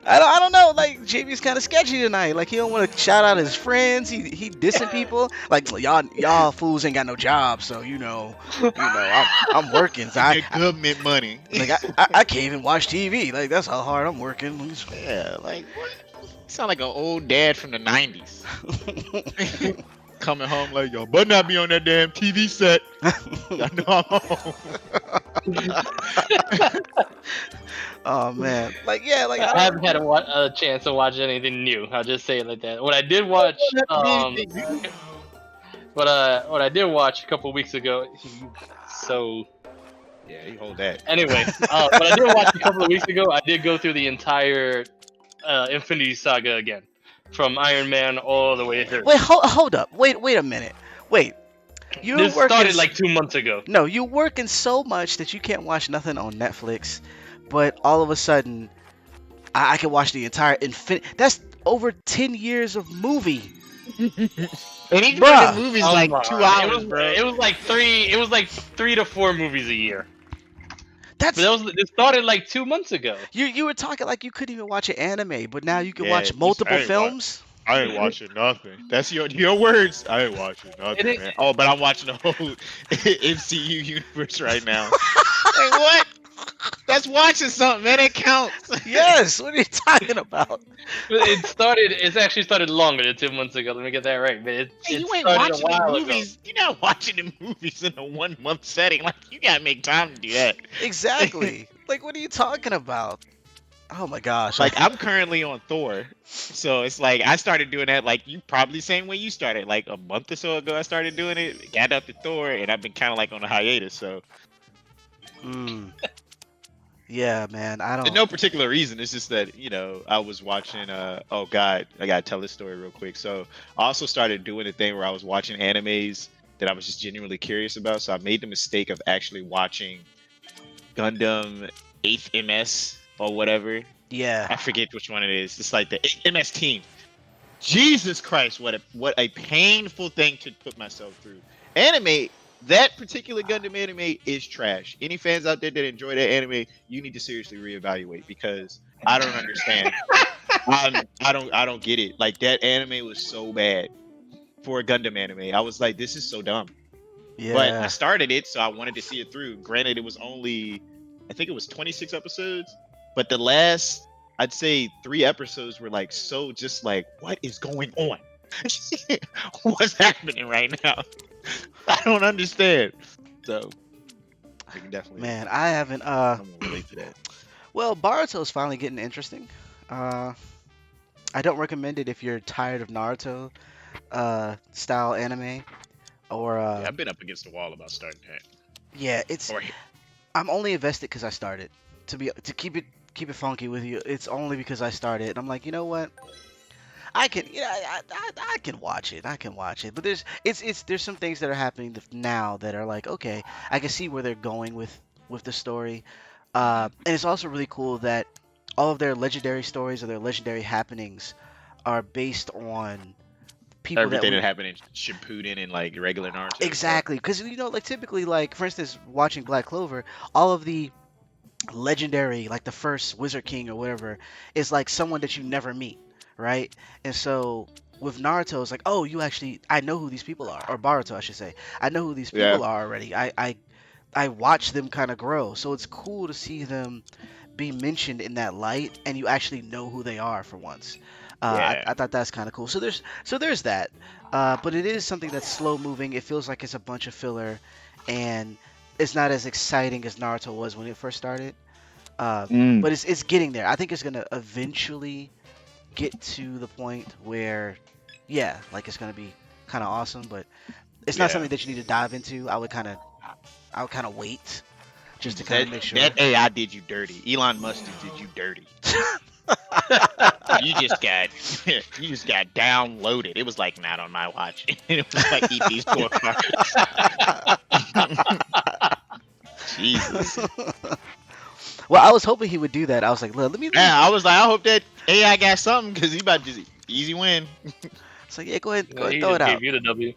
I don't know. Like Jamie's kind of sketchy tonight. Like he don't want to shout out his friends. He dissing people. Like y'all fools ain't got no job. So I'm working. So You get government money. I can't even watch TV. Like that's how hard I'm working. Yeah, like what? You sound like an old dad from the '90s. Coming home like, yo, but not be on that damn TV set. I know I'm home. Oh man. Like yeah. Like I I don't. haven't had a chance to watch anything new. I'll just say it like that. What I did watch, Don't have to be anything new. what I did watch a couple weeks ago. So Yeah, you hold that. anyway, what I did watch a couple of weeks ago, I did go through the entire Infinity Saga again, from Iron Man all the way through. Wait. Hold up. Wait a minute. Wait. You're This working. started like 2 months ago. No, you're working so much that you can't watch nothing on Netflix, but all of a sudden, I can watch the entire Infinity. That's over 10 years of movie, And each one of the bruh. movies Come like on. 2 hours, bro. It was like three to four movies a year. But That's it started like 2 months ago. you were talking like you couldn't even watch an anime, but now you can Yeah, watch multiple films. I ain't watching nothing. That's your words. I ain't watching It, nothing, ain't- man. Oh, but I'm watching the whole MCU universe right now. Like what? That's watching something, man. It counts. Yes, what are you talking about? It's actually started longer than 2 months ago. Let me get that right. But Hey, it you ain't started a watching the while ago. movies. You're not watching the movies in a 1 month setting. Like you gotta make time to do that. Exactly. Like what are you talking about? Oh my gosh. Like I'm currently on Thor, so it's like I started doing that. Like you probably same way you started. Like a month or so ago, I started doing it. Got up to Thor, and I've been kind of like on a hiatus. So Mm, yeah, man. I there's don't. no particular reason. It's just that I was watching. Oh God, I gotta tell this story real quick. So I also started doing a thing where I was watching animes that I was just genuinely curious about. So I made the mistake of actually watching Gundam 8th MS or whatever. Yeah. I forget which one it is. It's like the MS team. Jesus Christ, what a painful thing to put myself through. Anime, that particular Gundam anime is trash. Any fans out there that enjoy that anime, you need to seriously reevaluate because I don't understand. I don't get it. Like that anime was so bad for a Gundam anime. I was like, this is so dumb. But I Yeah. started it, so I wanted to see it through. Granted, it was only, I think it was 26 episodes, but the last, I'd say 3 episodes were like so just like, what is going on? What's happening right now? I don't understand. So we can definitely Man, I haven't someone relate to that. well, Boruto's finally getting interesting. Uh I don't recommend it if you're tired of Naruto style anime or Yeah, I've been up against the wall about starting that. yeah, it's Or I'm only invested cuz I started. To keep it funky with you, it's only because I started. And I'm like, you know what? I can, yeah, I can watch it. I can watch it. But there's some things that are happening now that are like, okay, I can see where they're going with the story. Mhm. And it's also really cool that all of their legendary stories or their legendary happenings are based on people that Everything we that happened in Shippuden and like regular Naruto and stuff. exactly because like typically like for instance watching Black Clover, all of the legendary, like the first Wizard King or whatever, is like someone that you never meet, right? And so with Naruto, it's like, oh, you actually, I know who these people are, or Boruto, I should say, I know who these Yeah. people are already. I watch them kind of grow, so it's cool to see them be mentioned in that light, and you actually know who they are for once. Yeah. I thought that's kind of cool. So there's that, but it is something that's slow moving. It feels like it's a bunch of filler, and it's not as exciting as Naruto was when it first started. Uh, Mm. but it's getting there. I think it's gonna eventually get to the point where, yeah, like it's gonna be kind of awesome. But it's not Yeah. something that you need to dive into. I would kind of wait just to kind That of make that sure. AI did you dirty. Elon Musk just did you dirty. You just got you just got downloaded. It was like not on my watch. It was like eat these scorecards. Jesus. Well, I was hoping he would do that. I was like, let me. Yeah, I was like, I hope that AI got something because he about to just easy win. It's like, yeah, go ahead, He throw it just gave out. you the W.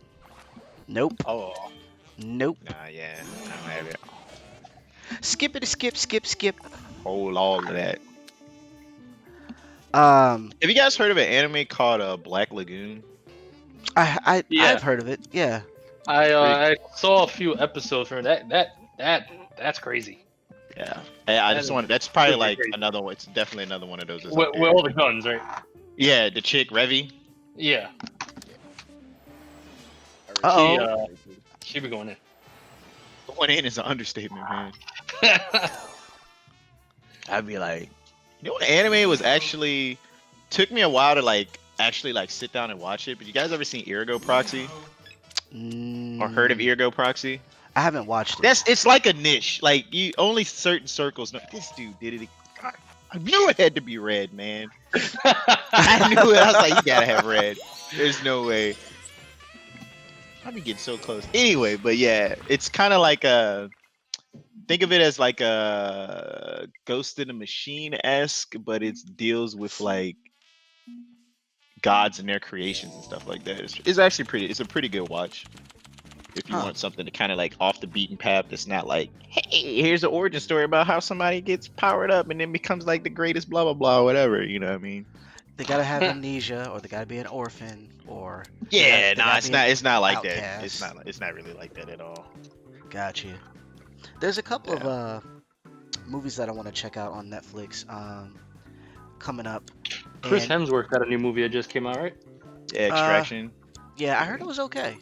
Nope, Oh, nope. Nah, yeah, I don't have it. Skip it, skip, skip, skip. Hold all of that. Um, Have you guys heard of an anime called Black Lagoon? I've yeah. heard of it. Yeah. Pretty. I saw a few episodes from that's crazy. Yeah. I That just is wanted. That's probably super like crazy. another one. It's definitely another one of those that's up With there. all the guns, right? Yeah, the chick Revi. Yeah. I heard Uh she She was oh. uh pretty cool. she be going in. Going in is an understatement, man. I'd be like, you know what anime was actually took me a while to like actually like sit down and watch it. But you guys ever seen Ergo Proxy or heard of Mm, Ergo Proxy? I haven't watched it. It's like a niche. Like you only certain circles know. This dude did it. I knew it had to be red, man. I knew it. I was like, you gotta have red. There's no way. I'd be getting so close. Anyway, but yeah, it's kind of like a think of it as like a Ghost in the Machine esque, but it deals with like gods and their creations and stuff like that. It's actually pretty. It's a pretty good watch if you Huh. want something to kind of like off the beaten path. That's not like, hey, here's an origin story about how somebody gets powered up and then becomes like the greatest, blah blah blah, whatever. You know what I mean? They gotta have amnesia, or they gotta be an orphan, or they got Yeah, they nah, gotta it's be an not. It's not like that. It's outcast. not. It's not really like that at all. Gotcha. There's a couple of Yeah. movies that I want to check out on Netflix coming up, Chris and Hemsworth got a new movie that just came out, right? Yeah, uh Extraction. yeah, I heard it was okay.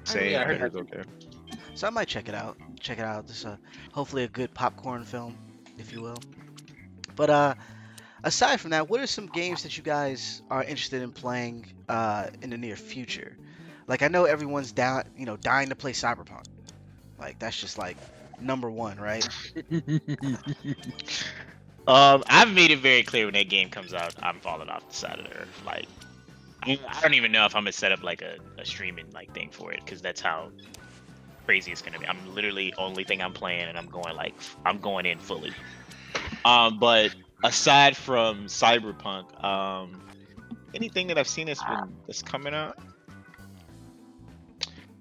Same. Yeah, I I heard heard it that was too. okay. So I might check it out. Check it out. This hopefully a good popcorn film, if you will. But aside from that, what are some games that you guys are interested in playing in the near future? Like I know everyone's down, dying to play Cyberpunk. Like that's just like number one, right? I've made it very clear when that game comes out, I'm falling off the side of the earth. Like, I don't even know if I'm gonna set up like a streaming like thing for it because that's how crazy it's gonna be. I'm literally only thing I'm playing, and I'm going in fully. But aside from Cyberpunk, anything that I've seen that's coming out.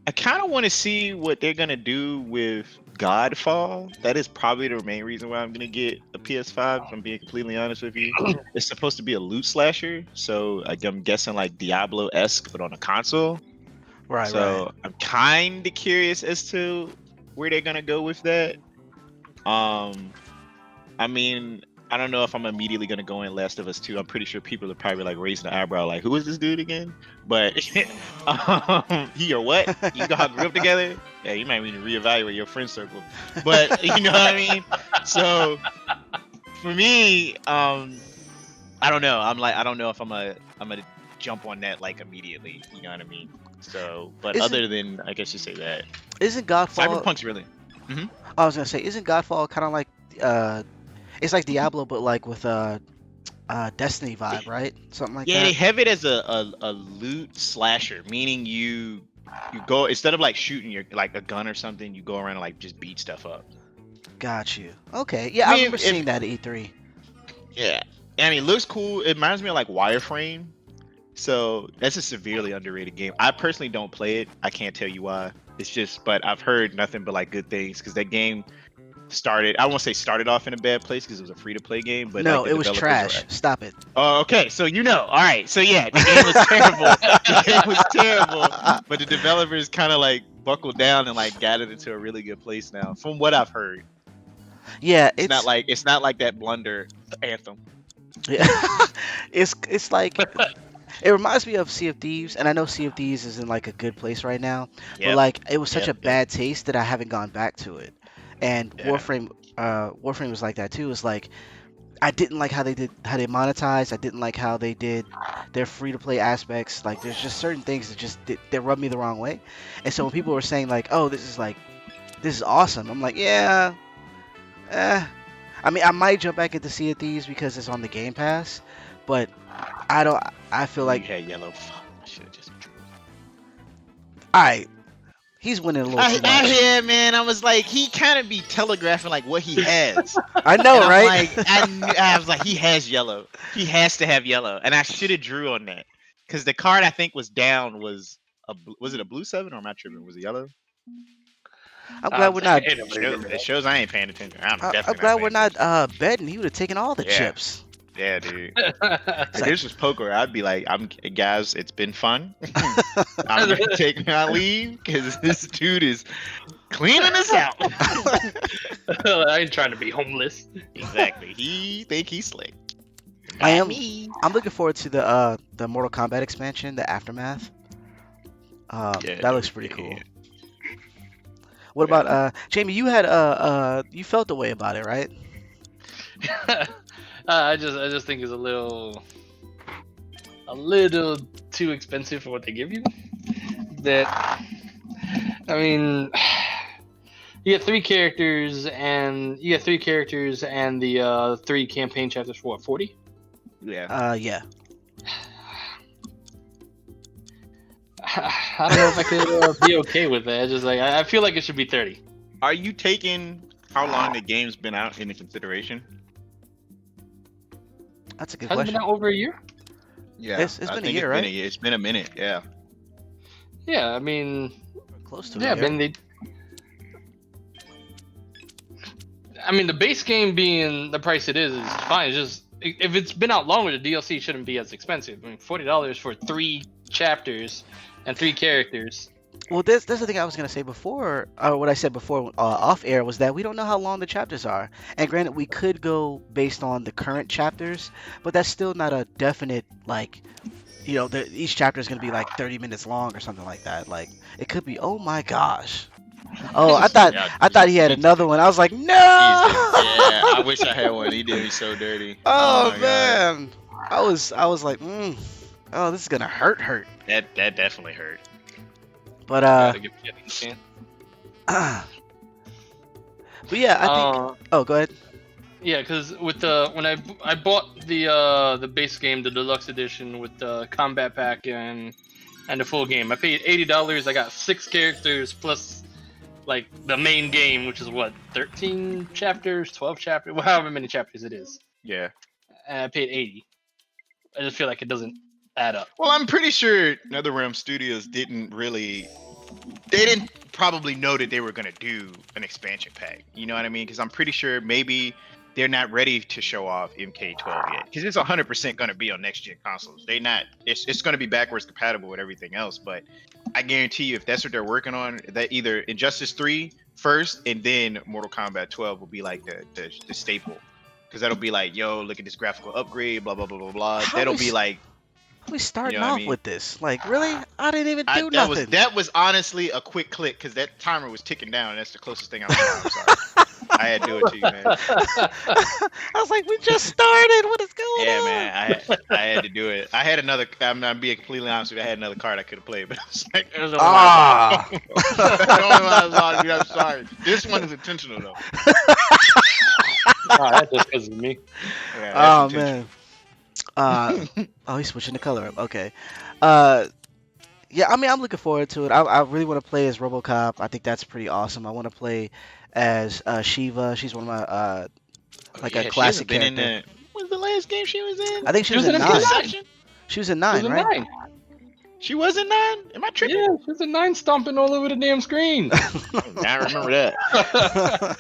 I kind of want to see what they're gonna do with Godfall. That is probably the main reason why I'm gonna get a PS5. If I'm being completely honest with you, it's supposed to be a loot slasher, so like, I'm guessing like Diablo-esque, but on a console. Right, right. So I'm kind of curious as to where they're gonna go with that. Um, I mean, I don't know if I'm immediately gonna go in Last of Us 2. I'm pretty sure people are probably like raising the eyebrow, like, who is this dude again? But he or what? You all grew up together? Yeah, you might need to reevaluate your friend circle. But you know what I mean? So for me, I don't know. I'm like, I don't know if I'm gonna jump on that like immediately. You know what I mean? So, but Isn't other than, I guess you say that isn't Godfall? Cyberpunk's really. Mhm. I was gonna say, isn't Godfall kind of like uh, it's like Diablo, but like with Destiny vibe, right? Something like Yeah, they that. have it as a loot slasher, meaning you go, instead of like shooting your like a gun or something, you go around and like just beat stuff up. Got you. Okay. I Yeah, I mean, remember if seeing that at E3. yeah, I mean, it looks cool. It reminds me of like Wireframe. So that's a severely underrated game. I personally don't play it. I can't tell you why. It's just, but I've heard nothing but like good things because that game started. I won't say started off in a bad place because it was a free to play game, but like No, the it was developers trash. were. Stop it. Oh, okay. So you know. All right. So yeah, the game was terrible. The game was terrible, but the developers kind of like buckled down and like got it into a really good place now, from what I've heard. Yeah, It's not like that blunder Anthem. yeah, it's like it reminds me of Sea of Thieves, and I know Sea of Thieves is in like a good place right now, but Yep. like it was such Yep. a Yep. bad taste that I haven't gone back to it. And Yeah. Warframe was like that too. It's like I didn't like how they monetized. I didn't like how they did their free to play aspects. Like there's just certain things that that rubbed me the wrong way. And so when people were saying like, "Oh, this is awesome," I'm like, "Yeah, eh." I mean, I might jump back into Sea of Thieves because it's on the Game Pass, but I don't. I feel Ooh, you like, had yellow. Fuck. I should have just drew. all right, he's winning a little too I much. hear, man. I was like, he kind of be telegraphing like what he has, I and know, I'm right? like, I was like, he has yellow. He has to have yellow, and I should have drew on that because the card I think was down was was it a blue 7 or am I tripping? Was it yellow? I'm glad we're not. Ain't nobody remember It that. shows I ain't paying attention. I'm I'm definitely not glad we're paying not attention. betting. He would have taken all the Yeah, chips. yeah, dude. It's If like, this was poker, I'd be like, guys, it's been fun. I'm gonna take my leave because this dude is cleaning us out. I ain't trying to be homeless. Exactly. He think he's slick. I Not am. me. I'm looking forward to the Mortal Kombat expansion, the Aftermath. Yeah, That looks dude. pretty Yeah, cool. yeah. What Yeah. about Jamie? You had you felt the way about it, right? I just think it's a little too expensive for what they give you. That I mean, you get three characters and the three campaign chapters for what, 40? Yeah. Yeah. I don't know if I could be okay with that. Just like I feel like it should be 30. Are you taking how long the game's been out into consideration? That's a good Hasn't been question. out over a year. Yeah, It's I been a think year, it's been right? a year. It's been a minute. Yeah. Yeah, I mean, Close to yeah, a year. the base game being the price it is fine. It's just if it's been out longer, the DLC shouldn't be as expensive. I mean, $40 for 3 chapters and 3 characters. Well, that's the thing I was gonna say before, or what I said before off air was that we don't know how long the chapters are. And granted, we could go based on the current chapters, but that's still not a definite like, each chapter is gonna be like 30 minutes long or something like that. Like it could be. Oh my gosh. Oh, Yeah, I thought he had another one. I was like, no. yeah, I wish I had one. He did me so dirty. Oh Oh my god. man. I was like, oh, this is gonna hurt. That definitely hurt. But Gotta give it a chance. but yeah, I think. Oh, go ahead. Yeah, because with when I bought the base game, the deluxe edition with the combat pack and the full game, I paid $80. I got 6 characters plus like the main game, which is what, 13 chapters, 12 chapters, however many chapters it is. Yeah. And I paid 80. I just feel like it doesn't add up. Well, I'm pretty sure NetherRealm Studios didn't really. They didn't probably know that they were gonna do an expansion pack. You know what I mean? Because I'm pretty sure maybe they're not ready to show off MK12 yet. Because it's 100% gonna be on next gen consoles. They not. It's gonna be backwards compatible with everything else. But I guarantee you, if that's what they're working on, that either Injustice 3 first and then Mortal Kombat 12 will be like the staple. Because that'll be like, yo, look at this graphical upgrade, blah blah blah blah blah. How That'll we be like, we you know starting what I off mean? with this? Like, really? I didn't even I do nothing. that was honestly a quick click because that timer was ticking down. That's the closest thing I remember. I'm sorry. I had to do it to you, man. I was like, we just started. What is going Yeah, on? man. I had to do it. I had another. I'm being completely honest with you. I had another card I could have played, but I was like, it was the only one I was Ah. on. That's the only one I was on. Dude, I'm sorry. This one is intentional though. That just pisses me. Yeah, that's Oh intentional. man. Oh, he's switching the color up. Okay. Uh, yeah. I mean, I'm looking forward to it. I really want to play as RoboCop. I think that's pretty awesome. I want to play as Shiva. She's one of my Oh like a yeah, she classic hasn't been in character. the. What's the last game she was in? I think she She was was in in Was it nine. MK9. Inception? She was in She was nine, in right? 9. She was in 9. Am I tripping? Yeah, she was in 9 stomping all over the damn screen. I remember that.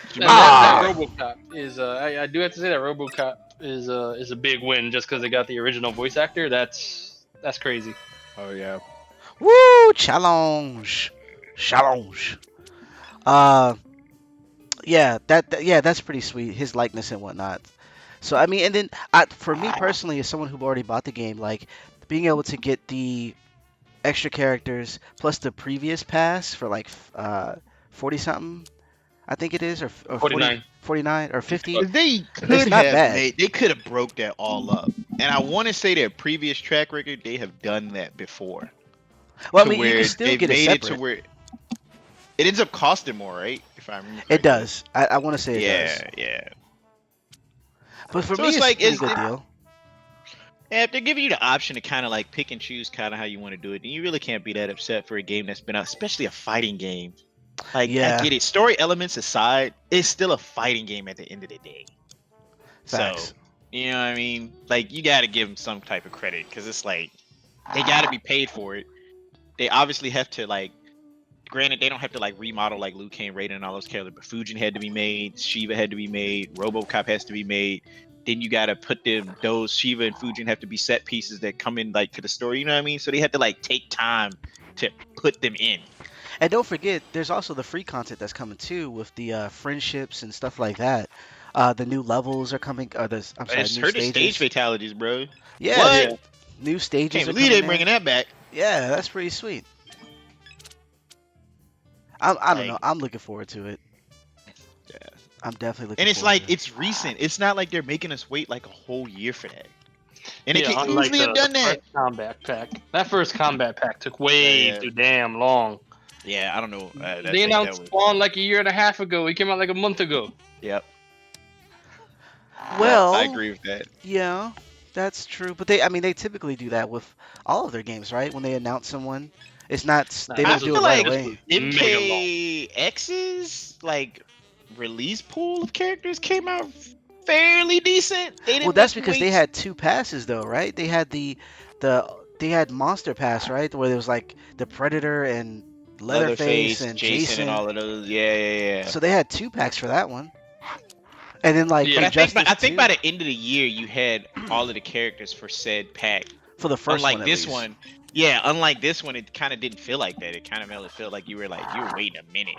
She And remember that Ah. RoboCop is I do have to say that RoboCop is a big win just because they got the original voice actor. That's crazy. Oh yeah. Woo! Challenge. Challenge. Uh, yeah, yeah, that's pretty sweet. His likeness and whatnot. So I mean, and then for me personally, as someone who already bought the game, like being able to get the extra characters plus the previous pass for like 40 something, I think it is, or 40, 49. 49 or 50. They It's could not have bad. made. They could have broke that all up. And I want to say their previous track record, they have done that before, Well, I to mean, you can where still they've get it made it to separate. where it ends up costing more, right? If I remember It correctly. does. I want to say it does. Yeah, yeah. But for So me, it's it's a like, pretty is good it, deal. if they're giving you the option to kind of like pick and choose kind of how you want to do it, then you really can't be that upset for a game that's been out, especially a fighting game. Like, I Yeah, get it. Story elements aside, it's still a fighting game at the end of the day. So, facts. you know what I mean? Like, you got to give them some type of credit because it's like they got to be paid for it. They obviously have to, like, granted, they don't have to like remodel like Liu Kang, Raiden, and all those characters, but Fujin had to be made, Shiva had to be made, RoboCop has to be made. Then you got to put them; those Shiva and Fujin have to be set pieces that come in like to the story. You know what I mean? So they had to like take time to put them in. And don't forget, there's also the free content that's coming too with the friendships and stuff like that. The new levels are coming. I'm I sorry, just new heard the stage stages. fatalities, bro. Yeah, What? Yeah. new Can't stages are believe coming they're in. bringing that back. Yeah, that's pretty sweet. I don't know. Like, I'm looking forward to it. yeah. I'm definitely looking And it's forward like to it. it's recent. It's not like they're making us wait like a whole year for that. And they Yeah, can unlike easily have the done that. first combat pack. That first combat pack took way Yeah, too damn long. yeah. I don't know. They That announced was. Spawn like a year and a half ago. He came out like a month ago. Yep. Yep. I Well, agree with that. yeah, that's true. But I mean, they typically do that with all of their games, right? When they announce someone, it's not. Nah, They I don't this do was it feel right like this away. was mega long. MKX's like release pool of characters came out fairly decent. They Well, didn't that's make you because they wait. had two passes, though, right? They had the they had Monster Pass, right? Where there was like the Predator and Leatherface Leatherface, and Jason, and Jason. all of those. Yeah, yeah, yeah. So they had two packs for that one. And then like But Yeah. Injustice I think 2 by the end of the year you had all of the characters for said pack. for the first one Unlike at this least. one, yeah. Unlike this one, it kind of didn't feel like that. It kind of felt like you were waiting a minute.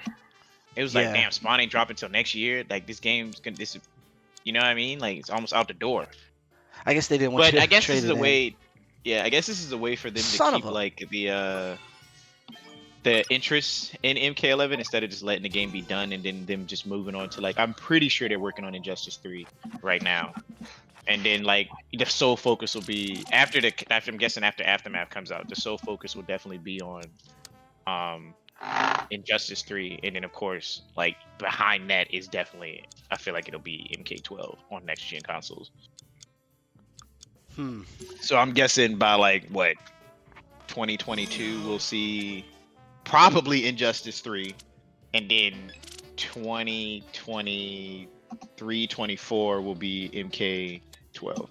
It was like, Yeah. damn, Spawn ain't dropping until next year. Like this game's gonna this, you know what I mean? Like it's almost out the door. I guess they didn't want But you I to guess this trade is it a in. way. Yeah, I guess this is a way for them to Son of keep a. like the interest in MK11 instead of just letting the game be done and then them just moving on to like I'm pretty sure they're working on Injustice 3 right now. And then like the sole focus will be after I'm guessing after Aftermath comes out, the sole focus will definitely be on um Injustice 3 and then of course like behind that is definitely I feel like it'll be MK12 on next gen consoles. Hmm. So I'm guessing by like what 2022 we'll see probably Injustice 3 and then 2023 24 will be MK12.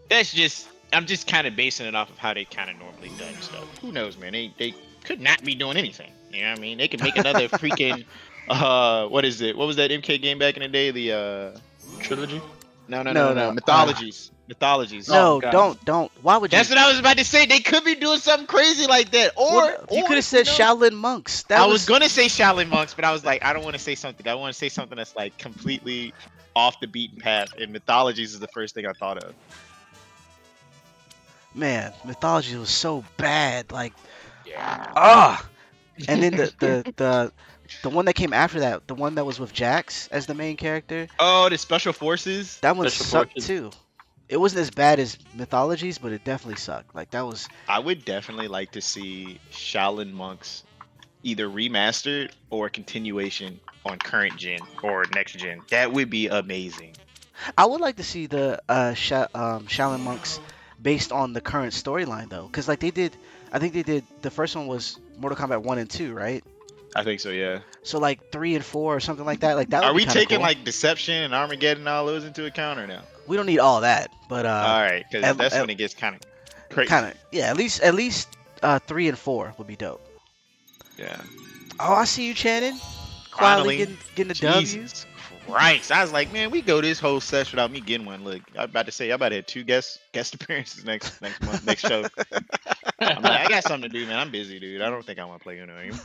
That's just I'm just kind of basing it off of how they kind of normally done stuff. Who knows, man? They could not be doing anything. You know what I mean? They could make another freaking what is it? What was that MK game back in the day? The Trilogy. No, no no, mythologies. Oh no. God. Don't. Why would That's you? what I was about to say. They could be doing something crazy like that, Well, you or could have who said knows? Shaolin monks. That I was was gonna say Shaolin monks, but I was like, I don't want to say something. I want to say something that's like completely off the beaten path. And mythologies is the first thing I thought of. man. Mythology was so bad. Like Yeah. ah. And then the one that came after that, the one that was with Jax as the main character, Oh, the special forces. that one Special sucked Forces. too. It wasn't as bad as Mythologies, but it definitely sucked. Like that was. I would definitely like to see Shaolin monks either remastered or a continuation on current gen or next gen. That would be amazing. I would like to see the Shaolin monks based on the current storyline though, because like they did. I think they did. The first one was Mortal Kombat 1 and 2, right? I think so. Yeah. So like 3 and 4 or something like that. Like that would Are be we kind of taking cool. like Deception and Armageddon and all those into account or no? We don't need all that, but All right, because that's at when it gets kind of kind crazy. of yeah. At least 3 and 4 would be dope. Yeah. Oh, I see you, Channing. Quietly Finally, getting a W. Jesus Christ! I was like, man, we go this whole session without me getting one. Look, I'm about to say, I'm about to have two guest appearances next month, next show. I'm like, I got something to do, man. I'm busy, dude. I don't think I want to play Uno anymore.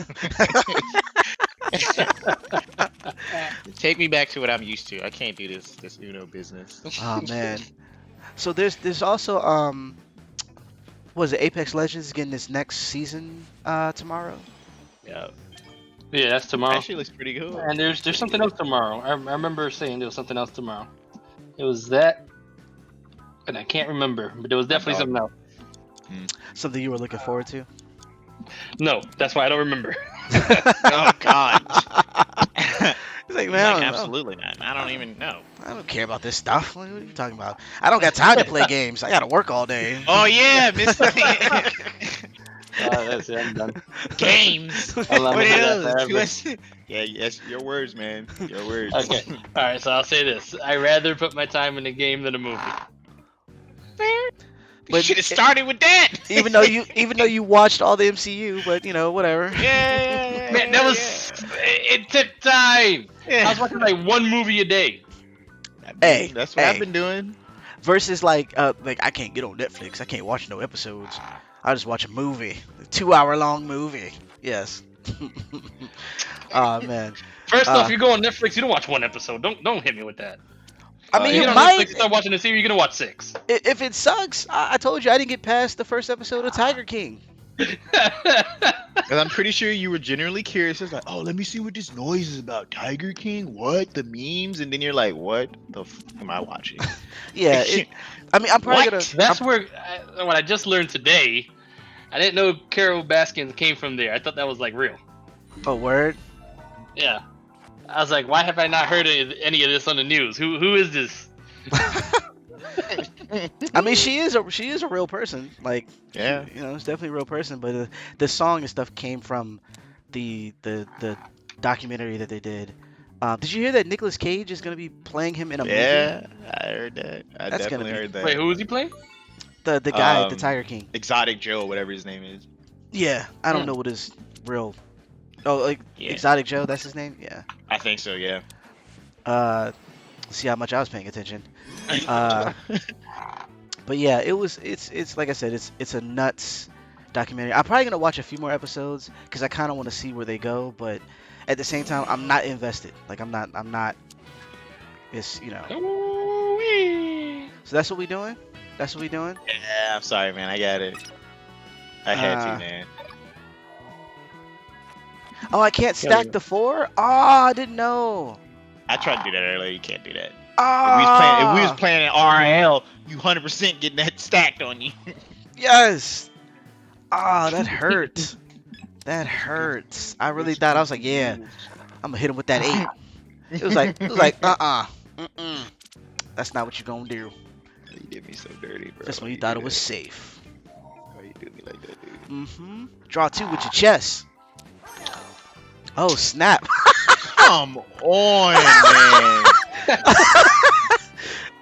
Take me back to what I'm used to. I can't do this Uno business. Oh man. So there's also was it Apex Legends getting this next season tomorrow? Yeah, Yeah, that's tomorrow. actually looks pretty cool. And there's something else tomorrow. I remember saying there was something else tomorrow. It was that, and I can't remember, but there was My definitely dog. something else. Something you were looking forward to? No, that's why I don't remember. Oh God. It's like, He's man, like, absolutely not. I don't even know. I don't care about this stuff. What are you talking about? I don't got time to play games. I gotta work all day. Oh yeah, Mr. That's it. I'm done. Games. I'll What never do that else? forever. Yeah, yes, your words, man. Your words. Okay. All right. So I'll say this: I rather put my time in a game than a movie. But Should have started with that. even though you watched all the MCU, but you know whatever. Yeah. Man, that was it took time. I was watching like one movie a day. Hey, That's what hey. I've been doing. Versus like I can't get on Netflix. I can't watch no episodes. I just watch a movie, a 2 hour long movie. Yes. Oh man. First off, you go on Netflix, you don't watch one episode. Don't hit me with that. I mean, You you get on might. Netflix, you start watching a series, you're gonna watch 6. If it sucks, I told you I didn't get past the first episode of Tiger King. And I'm pretty sure you were genuinely curious. It's like, oh, let me see what this noise is about. Tiger King? What? The memes? And then you're like, what the am I watching? Yeah. I mean, I'm probably What? gonna. That's where what I just learned today. I didn't know Carol Baskins came from there. I thought that was like real. Oh, word. Yeah. I was like, why have I not heard any of this on the news? Who is this? I mean, she is a real person. Like, Yeah. you know, it's definitely a real person. But the song and stuff came from the documentary that they did. Did you hear that Nicolas Cage is gonna be playing him in a movie? Yeah, I heard that. I That's gonna definitely be- heard that. Wait, who is he playing? The guy, the Um, Tiger King. Exotic Joe, whatever his name is. Yeah, I don't Hmm. know what his real. Oh, like Yeah. Exotic Joe, that's his name. Yeah. I think so, yeah. See how much I was paying attention. Uh, But yeah, it's like I said, it's a nuts documentary. I'm probably gonna watch a few more episodes because I kind of want to see where they go, but at the same time, I'm not invested. Like I'm not. It's Ooh-wee. So that's what we doing. That's what we doing. Yeah, I'm sorry, man. I got it. I had Uh, to, man. Oh, I can't Yeah, we stack go. the 4. Oh, I didn't know. I tried to do that earlier. You can't do that. If we was Ah, playing in RL, you 100% getting that stacked on you. yes. Ah, that hurt. That hurts. I really thought I was like, yeah, I'm gonna hit him with that 8. It was like, mm-mm. That's not what you're gonna do. You did me so dirty, bro. Just when you thought it was safe. Why you do me like that, dude? Mm-hmm. Draw 2 with your chest. Oh, snap. Come on, man.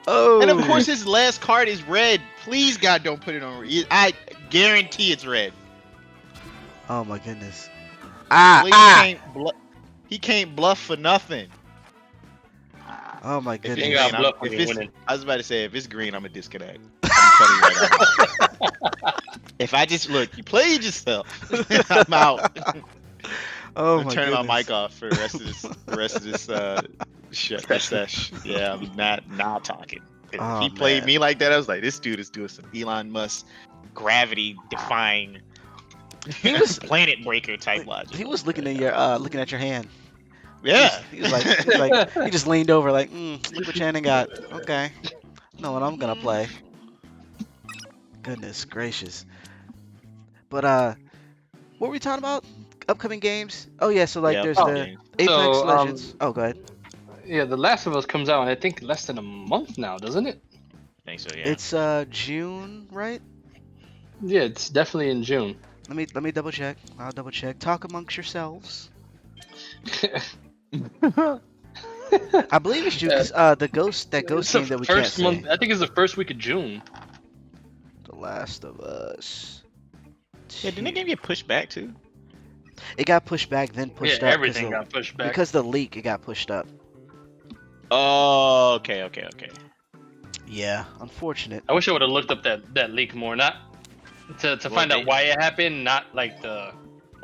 And of Oh, course, his last card is red. Please, God, don't put it on. I guarantee it's red. oh my goodness. Ah, Boy, ah. he can't bluff for nothing. Oh my If it's You goodness. green, got bluff when if you're it's winning. I was about to say if it's green, I'm gonna disconnect. I'm telling you right now, I'm out. If I just look, you played yourself. I'm out. Oh I'm my turning my mic goodness. off for the rest of this this Session. sesh. Yeah, I'm not talking. 'Cause if Oh he played man. me like that, I was like, this dude is doing some Elon Musk gravity defying He was planet breaker type logic. he was Like, looking at your hand. yeah. He just leaned over like, look what Shannon got. Okay, know what I'm gonna play. Goodness gracious. But what were we talking about? Upcoming games? Oh yeah, so like Yeah, there's upcoming Oh, the games. Apex so Legends. Oh, go ahead. yeah, The Last of Us comes out in I think less than a month now, doesn't it? I think so, yeah. It's June, right? Yeah, it's definitely in June. Let me double check. I'll double check. Talk amongst yourselves. I believe it's June Uh, because the ghost it's the game that we can't first month. say. I think it's the first week of June. The Last of Us. Yeah, didn't that 2. game get pushed back too? It got pushed back, then Yeah, pushed up everything got pushed back. because the leak. It got pushed up. Oh, okay. Yeah, unfortunate. I wish I would have looked up that leak more, not to Well, find they- out why it happened, not like the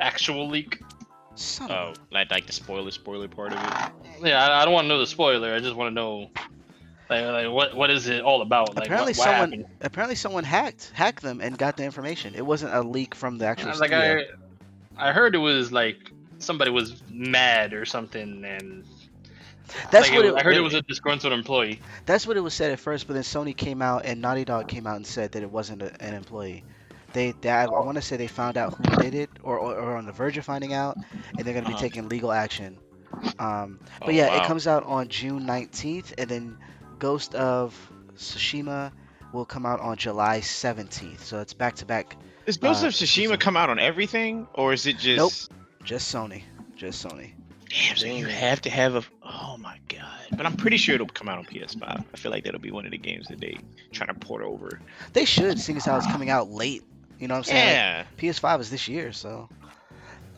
actual leak. Son of Oh, like the spoiler part of it. Yeah, I don't want to know the spoiler. I just want to know like what is it all about? Like apparently what happened? someone hacked them and got the information. It wasn't a leak from the actual Like studio. I heard it was like somebody was mad or something, and That's like what I heard it it, was a disgruntled employee. that's what it was said at first, but then Sony came out and Naughty Dog came out and said that it wasn't an employee. I want to say they found out who did it or on the verge of finding out, and they're going to be Uh-huh. taking legal action. But Oh yeah, it wow. comes out on June 19th, and then Ghost of Tsushima will come out on July 17th. So it's back to back. Does Ghost of exclusive. Tsushima come out on everything, or is it Nope, just? just Sony. Just Sony. Damn, so you have to have a. Oh my god! But I'm pretty sure it'll come out on PS5. I feel like that'll be one of the games that they trying to port over. They should, seeing as how it's coming out late. You know what I'm saying? Like, Yeah. PS5 is this year, so.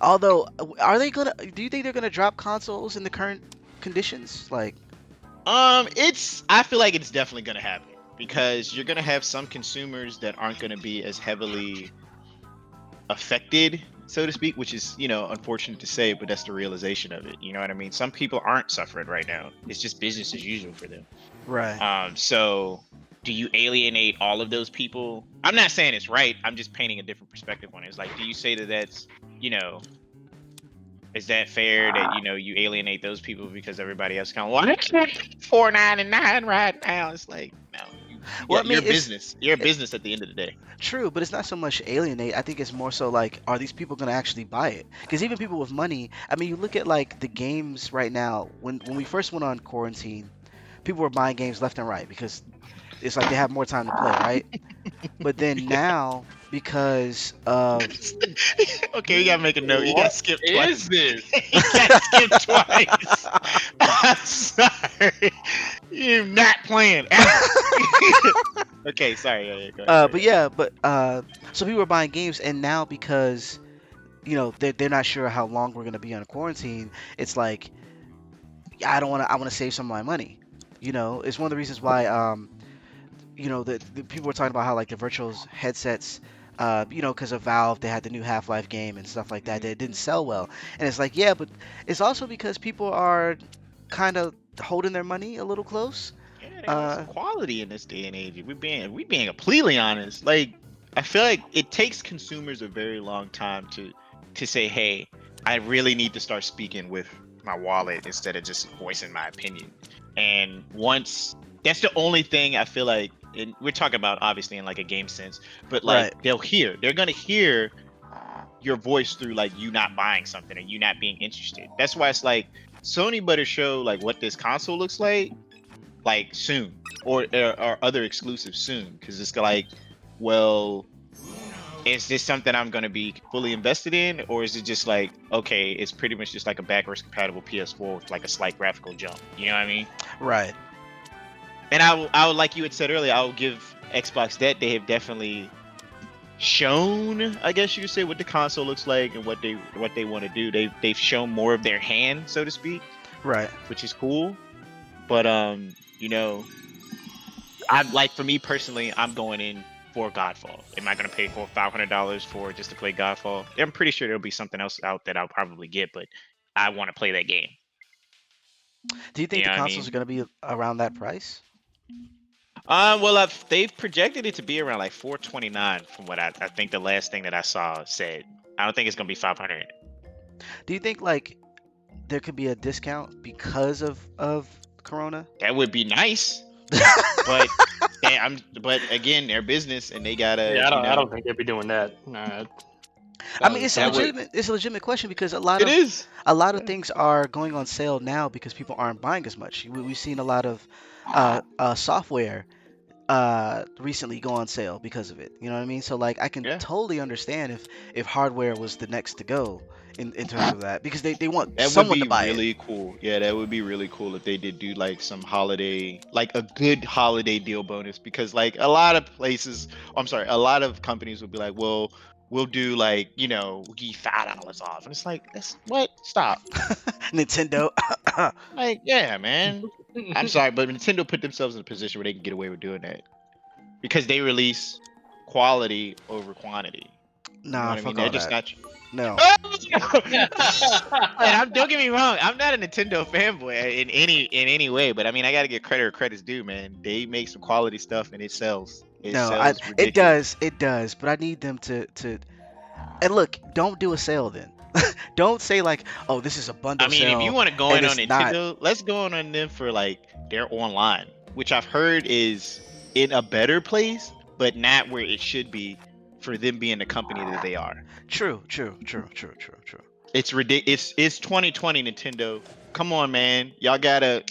Although, are they gonna? Do you think they're gonna drop consoles in the current conditions? Like, It's. I feel like it's definitely gonna happen because you're gonna have some consumers that aren't gonna be as heavily affected, so to speak, which is, unfortunate to say, but that's the realization of it. You know what I mean? Some people aren't suffering right now. It's just business as usual for them. right? So do you alienate all of those people? I'm not saying it's right. I'm just painting a different perspective on it. It's like, do you say that that's, is that fair that you alienate those people because everybody else kind of like $4.99 right now? It's like, no, Well, I mean, you're a it's business. You're a business at the end of the day. true, but it's not so much alienate. I think it's more so like, are these people gonna actually buy it? Because even people with money, I mean, you look at like the games right now. When we first went on quarantine, people were buying games left and right because it's like they have more time to play, right? But then now, because of Okay, you gotta make a note. You gotta skip twice. Is this? You gotta skip twice. I'm sorry. You're not playing ever. Okay, sorry. Yeah, go ahead. but yeah, but so people are buying games, and now because they're not sure how long we're gonna be on quarantine. It's like, I don't want to. I want to save some of my money. It's one of the reasons why the people were talking about how like the virtual headsets, because of Valve, they had the new Half-Life game and stuff like that. That it didn't sell well, and it's like, yeah, but it's also because people are kind of holding their money a little close. Yeah, they want some quality in this day and age. We being completely honest. Like, I feel like it takes consumers a very long time to say, hey, I really need to start speaking with my wallet instead of just voicing my opinion. And once that's the only thing I feel like, and we're talking about obviously in like a game sense, but like Right. they're gonna hear your voice through like you not buying something or you not being interested. That's why it's like Sony better show like what this console looks like soon, or other exclusives soon, because it's like, well, is this something I'm going to be fully invested in, or is it just like, okay, it's pretty much just like a backwards compatible PS4 with like a slight graphical jump? You know what I mean? Right. And I would, like you had said earlier, I would give Xbox that they have definitely shown, I guess you could say, what the console looks like and what they want to do. They've shown more of their hand, so to speak, Right. which is cool. But you know, I like for me personally, I'm going in for Godfall. Am I going to pay for $500 for just to play Godfall? I'm pretty sure there'll be something else out that I'll probably get, but I want to play that game. Do you You think know the what I consoles are mean? going to be around that price? Well, they've projected it to be around like 429 from what I think the last thing that I saw said. I don't think it's gonna be 500. Do you think like there could be a discount because of Corona? That would be nice, but but again, they're business and they gotta, Yeah, I don't think they'd be doing that. Nah, I that mean, was it's a that would legitimate question because it is. a lot of Yeah. things are going on sale now because people aren't buying as much. We've seen a lot of software recently go on sale because of it. You know what I mean? So like I can Yeah. totally understand if hardware was the next to go in terms of that because they want That would someone to be buy it. really cool. Yeah, that would be really cool if they did do like some holiday, like a good holiday deal bonus. Because like a lot of places, I'm sorry, a lot of companies would be like, well, we'll do like, we'll give you $5 off. And it's like, that's what? Stop. Nintendo. Like, yeah, man. I'm sorry, but Nintendo put themselves in a position where they can get away with doing that because they release quality over quantity. You know Nah, what I mean? fuck They're all just that. not. No. Don't get me wrong. I'm not a Nintendo fanboy in any way, but I mean, I got to get credit where credit's due, man. They make some quality stuff and it sells. It No, I sells ridiculous. it does, but I need them to and look, don't do a sale then. Don't say like, "Oh, this is a I bundle mean, if you sale," want to go and in on it's not. Nintendo, let's go in on them for like their online, which I've heard is in a better place, but not where it should be for them being the company that they are. True, true, true, true, true, true. It's ridiculous. It's 2020 Nintendo. Come on, man. Y'all gotta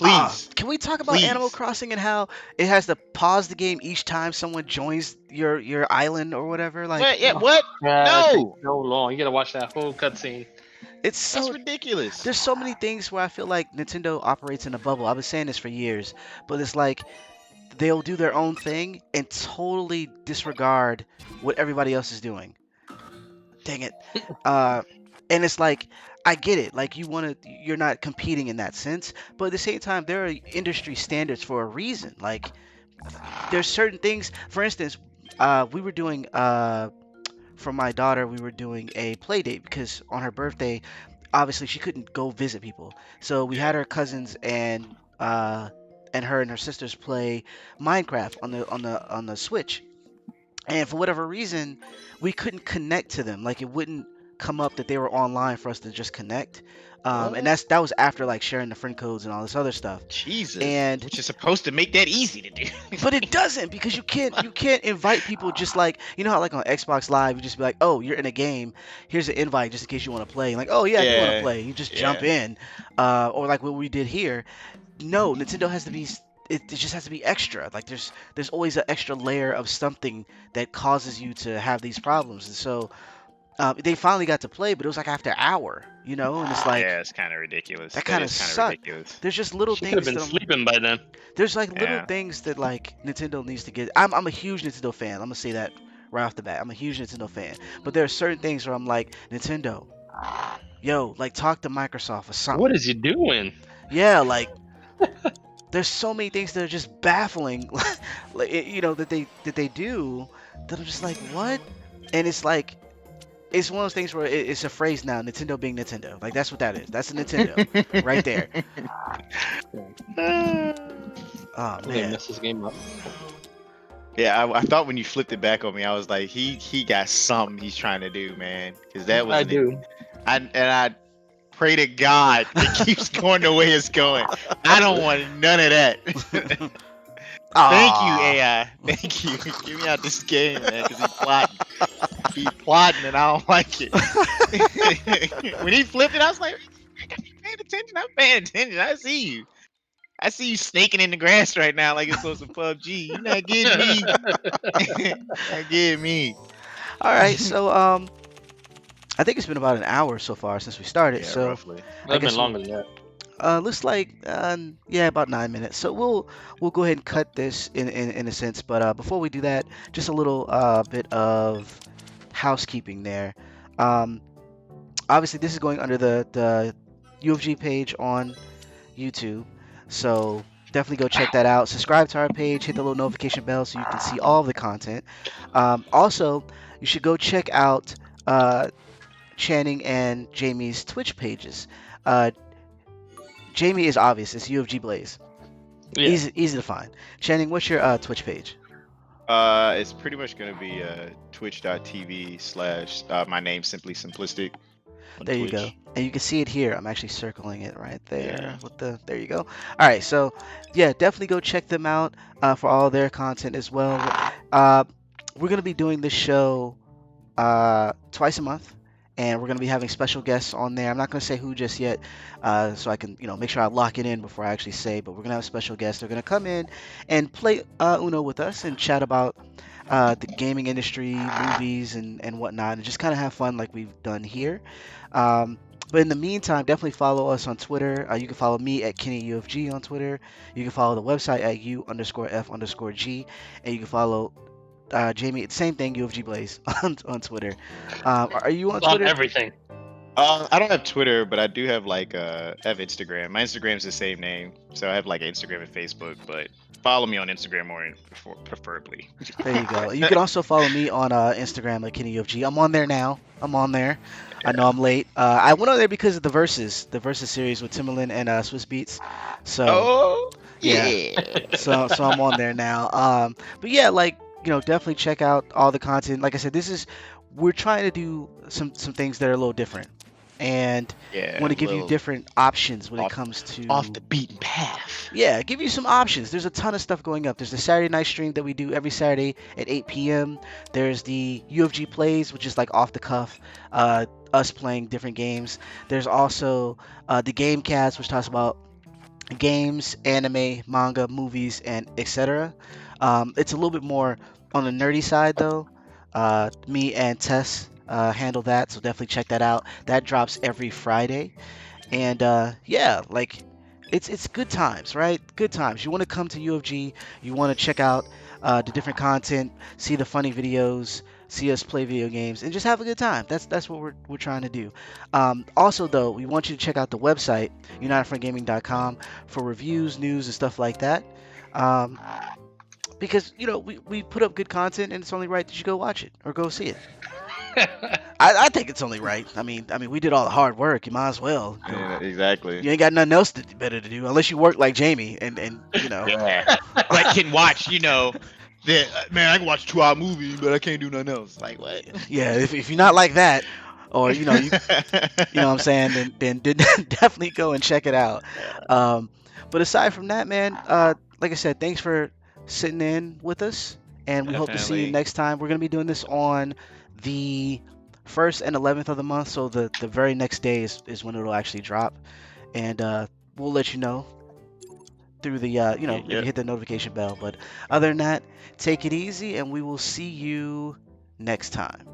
Ah, please, can we talk about Animal please. Crossing and how it has to pause the game each time someone joins your island or whatever? Like, What? Yeah. Oh, What? God, it takes No. so long. You gotta watch that whole cutscene. it's That's so ridiculous. there's so many things where I feel like Nintendo operates in a bubble. I've been saying this for years, but it's like they'll do their own thing and totally disregard what everybody else is doing. Dang it. Uh, and it's like I get it. Like you're not competing in that sense, but at the same time, there are industry standards for a reason. Like there's certain things. For instance, we were doing for my daughter, we were doing a play date because on her birthday, obviously she couldn't go visit people. So we Yeah. had her cousins and her and her sisters play Minecraft on the Switch. And for whatever reason, we couldn't connect to them. Like it wouldn't come up that they were online for us to just connect. And What? that was after like sharing the friend codes and all this other stuff. Jesus. And Which is supposed to make that easy to do. but it doesn't because you can't invite people just like you know how like on Xbox Live you just be like, oh, you're in a game, here's an invite just in case you want to play. Like, oh yeah, I do want to Yeah. play. You just jump Yeah. in, or like what we did here. No, Nintendo has to be. It just has to be extra. Like there's always an extra layer of something that causes you to have these problems. And so they finally got to play, but it was like after an hour, you know, and it's like Yeah, it's kind of ridiculous. that That kind of is kind of sucked. ridiculous. There's just little She could have things been that sleeping by then. there's like little Yeah. things that like Nintendo needs to get. I'm a huge Nintendo fan. I'm gonna say that right off the bat. I'm a huge Nintendo fan. But there are certain things where I'm like, Nintendo, yo, like talk to Microsoft or What something. is he doing? Yeah, like there's so many things that are just baffling, like you know that they do that I'm just like, what? And it's like it's one of those things where it's a phrase now, Nintendo being Nintendo. Like that's what that is. That's a Nintendo right there. Oh We're gonna man. mess this game up. Yeah, I thought when you flipped it back on me, I was like, he got something he's trying to do, man. Because that I wasn't it. do. I pray to God it keeps going the way it's going. I don't want none of that. Thank you, Ah. AI. Thank you. Get me out this game, man, because he plotting. He plotting, and I don't like it. When he flipped it, I was like, I gotta be paying attention. I'm paying attention. I see you. I see you snaking in the grass right now like it's on some PUBG. You're not getting me. Not getting me. All right, so I think it's been about an hour so far since we started. Yeah, So roughly. I That'd been guess we'll longer than that. Looks like yeah, about 9 minutes. So we'll go ahead and cut this in a sense. But before we do that, just a little bit of housekeeping there. Um, Obviously, this is going under the UFG page on YouTube. So definitely go check that out. Subscribe to our page, hit the little notification bell so you can see all of the content. Also, you should go check out Channing and Jamie's Twitch pages. Uh, Jamie is obvious. It's UFG Blaze. Yeah. Easy to find. Channing, what's your Twitch page? It's pretty much gonna be twitch.tv/ my name simply simplistic on There you go. Twitch. And you can see it here. I'm actually circling it right there Yeah. with there you go. All right, so yeah, definitely go check them out for all their content as well. Uh, we're gonna be doing this show twice a month, and we're gonna be having special guests on there. I'm not gonna say who just yet, so I can make sure I lock it in before I actually say. But we're gonna have special guests. They're gonna come in and play Uno with us and chat about the gaming industry, movies, and whatnot, and just kind of have fun like we've done here. Um, but in the meantime, definitely follow us on Twitter. You can follow me at KennyUFG on Twitter. You can follow the website at U_F_G, and you can follow Jamie, same thing, UFG Blaze on Twitter. Are you on On Twitter? everything. I don't have Twitter, but I do have I have Instagram. My Instagram's the same name, so I have like Instagram and Facebook. But follow me on Instagram more preferably. There you go. You can also follow me on Instagram at KennyUFG. I'm on there now. I'm on there. I know I'm late. I went on there because of the Versus series with Timbaland and Swiss Beats. So Oh yeah, yeah. so I'm on there now. But yeah, like definitely check out all the content. Like I said, we're trying to do some things that are a little different, and Yeah, want a to give you little different options when it off comes off to the beaten path. yeah, give you some options. There's a ton of stuff going up. There's the Saturday night stream that we do every Saturday at 8 p.m. There's the UFG plays, which is like off the cuff, us playing different games. There's also the Gamecast, which talks about games, anime, manga, movies, and etc. It's a little bit more on the nerdy side though. Me and Tess handle that, so definitely check that out. That drops every Friday, and yeah, like it's good times, right? Good times. You want to come to UFG, you want to check out the different content, see the funny videos, see us play video games, and just have a good time. That's what we're trying to do. Also, though, we want you to check out the website unitedfrontgaming.com for reviews, news, and stuff like that. Um, because we put up good content, and it's only right that you go watch it or go see it. I think it's only right. I mean, we did all the hard work. You might as well go. Yeah, exactly. You ain't got nothing else better to do unless you work like Jamie and Yeah. Like can watch, man, I can watch a 2 hour movie, but I can't do nothing else. Like what? yeah. If you're not like that, or what I'm saying, then definitely go and check it out. Um, but aside from that, man, like I said, thanks for sitting in with us, and we hope to see you Definitely. next time. We're gonna be doing this on the 1st and 11th of the month, so the very next day is when it'll actually drop, and we'll let you know through the if you Yep. hit the notification bell. But other than that, take it easy, and we will see you next time.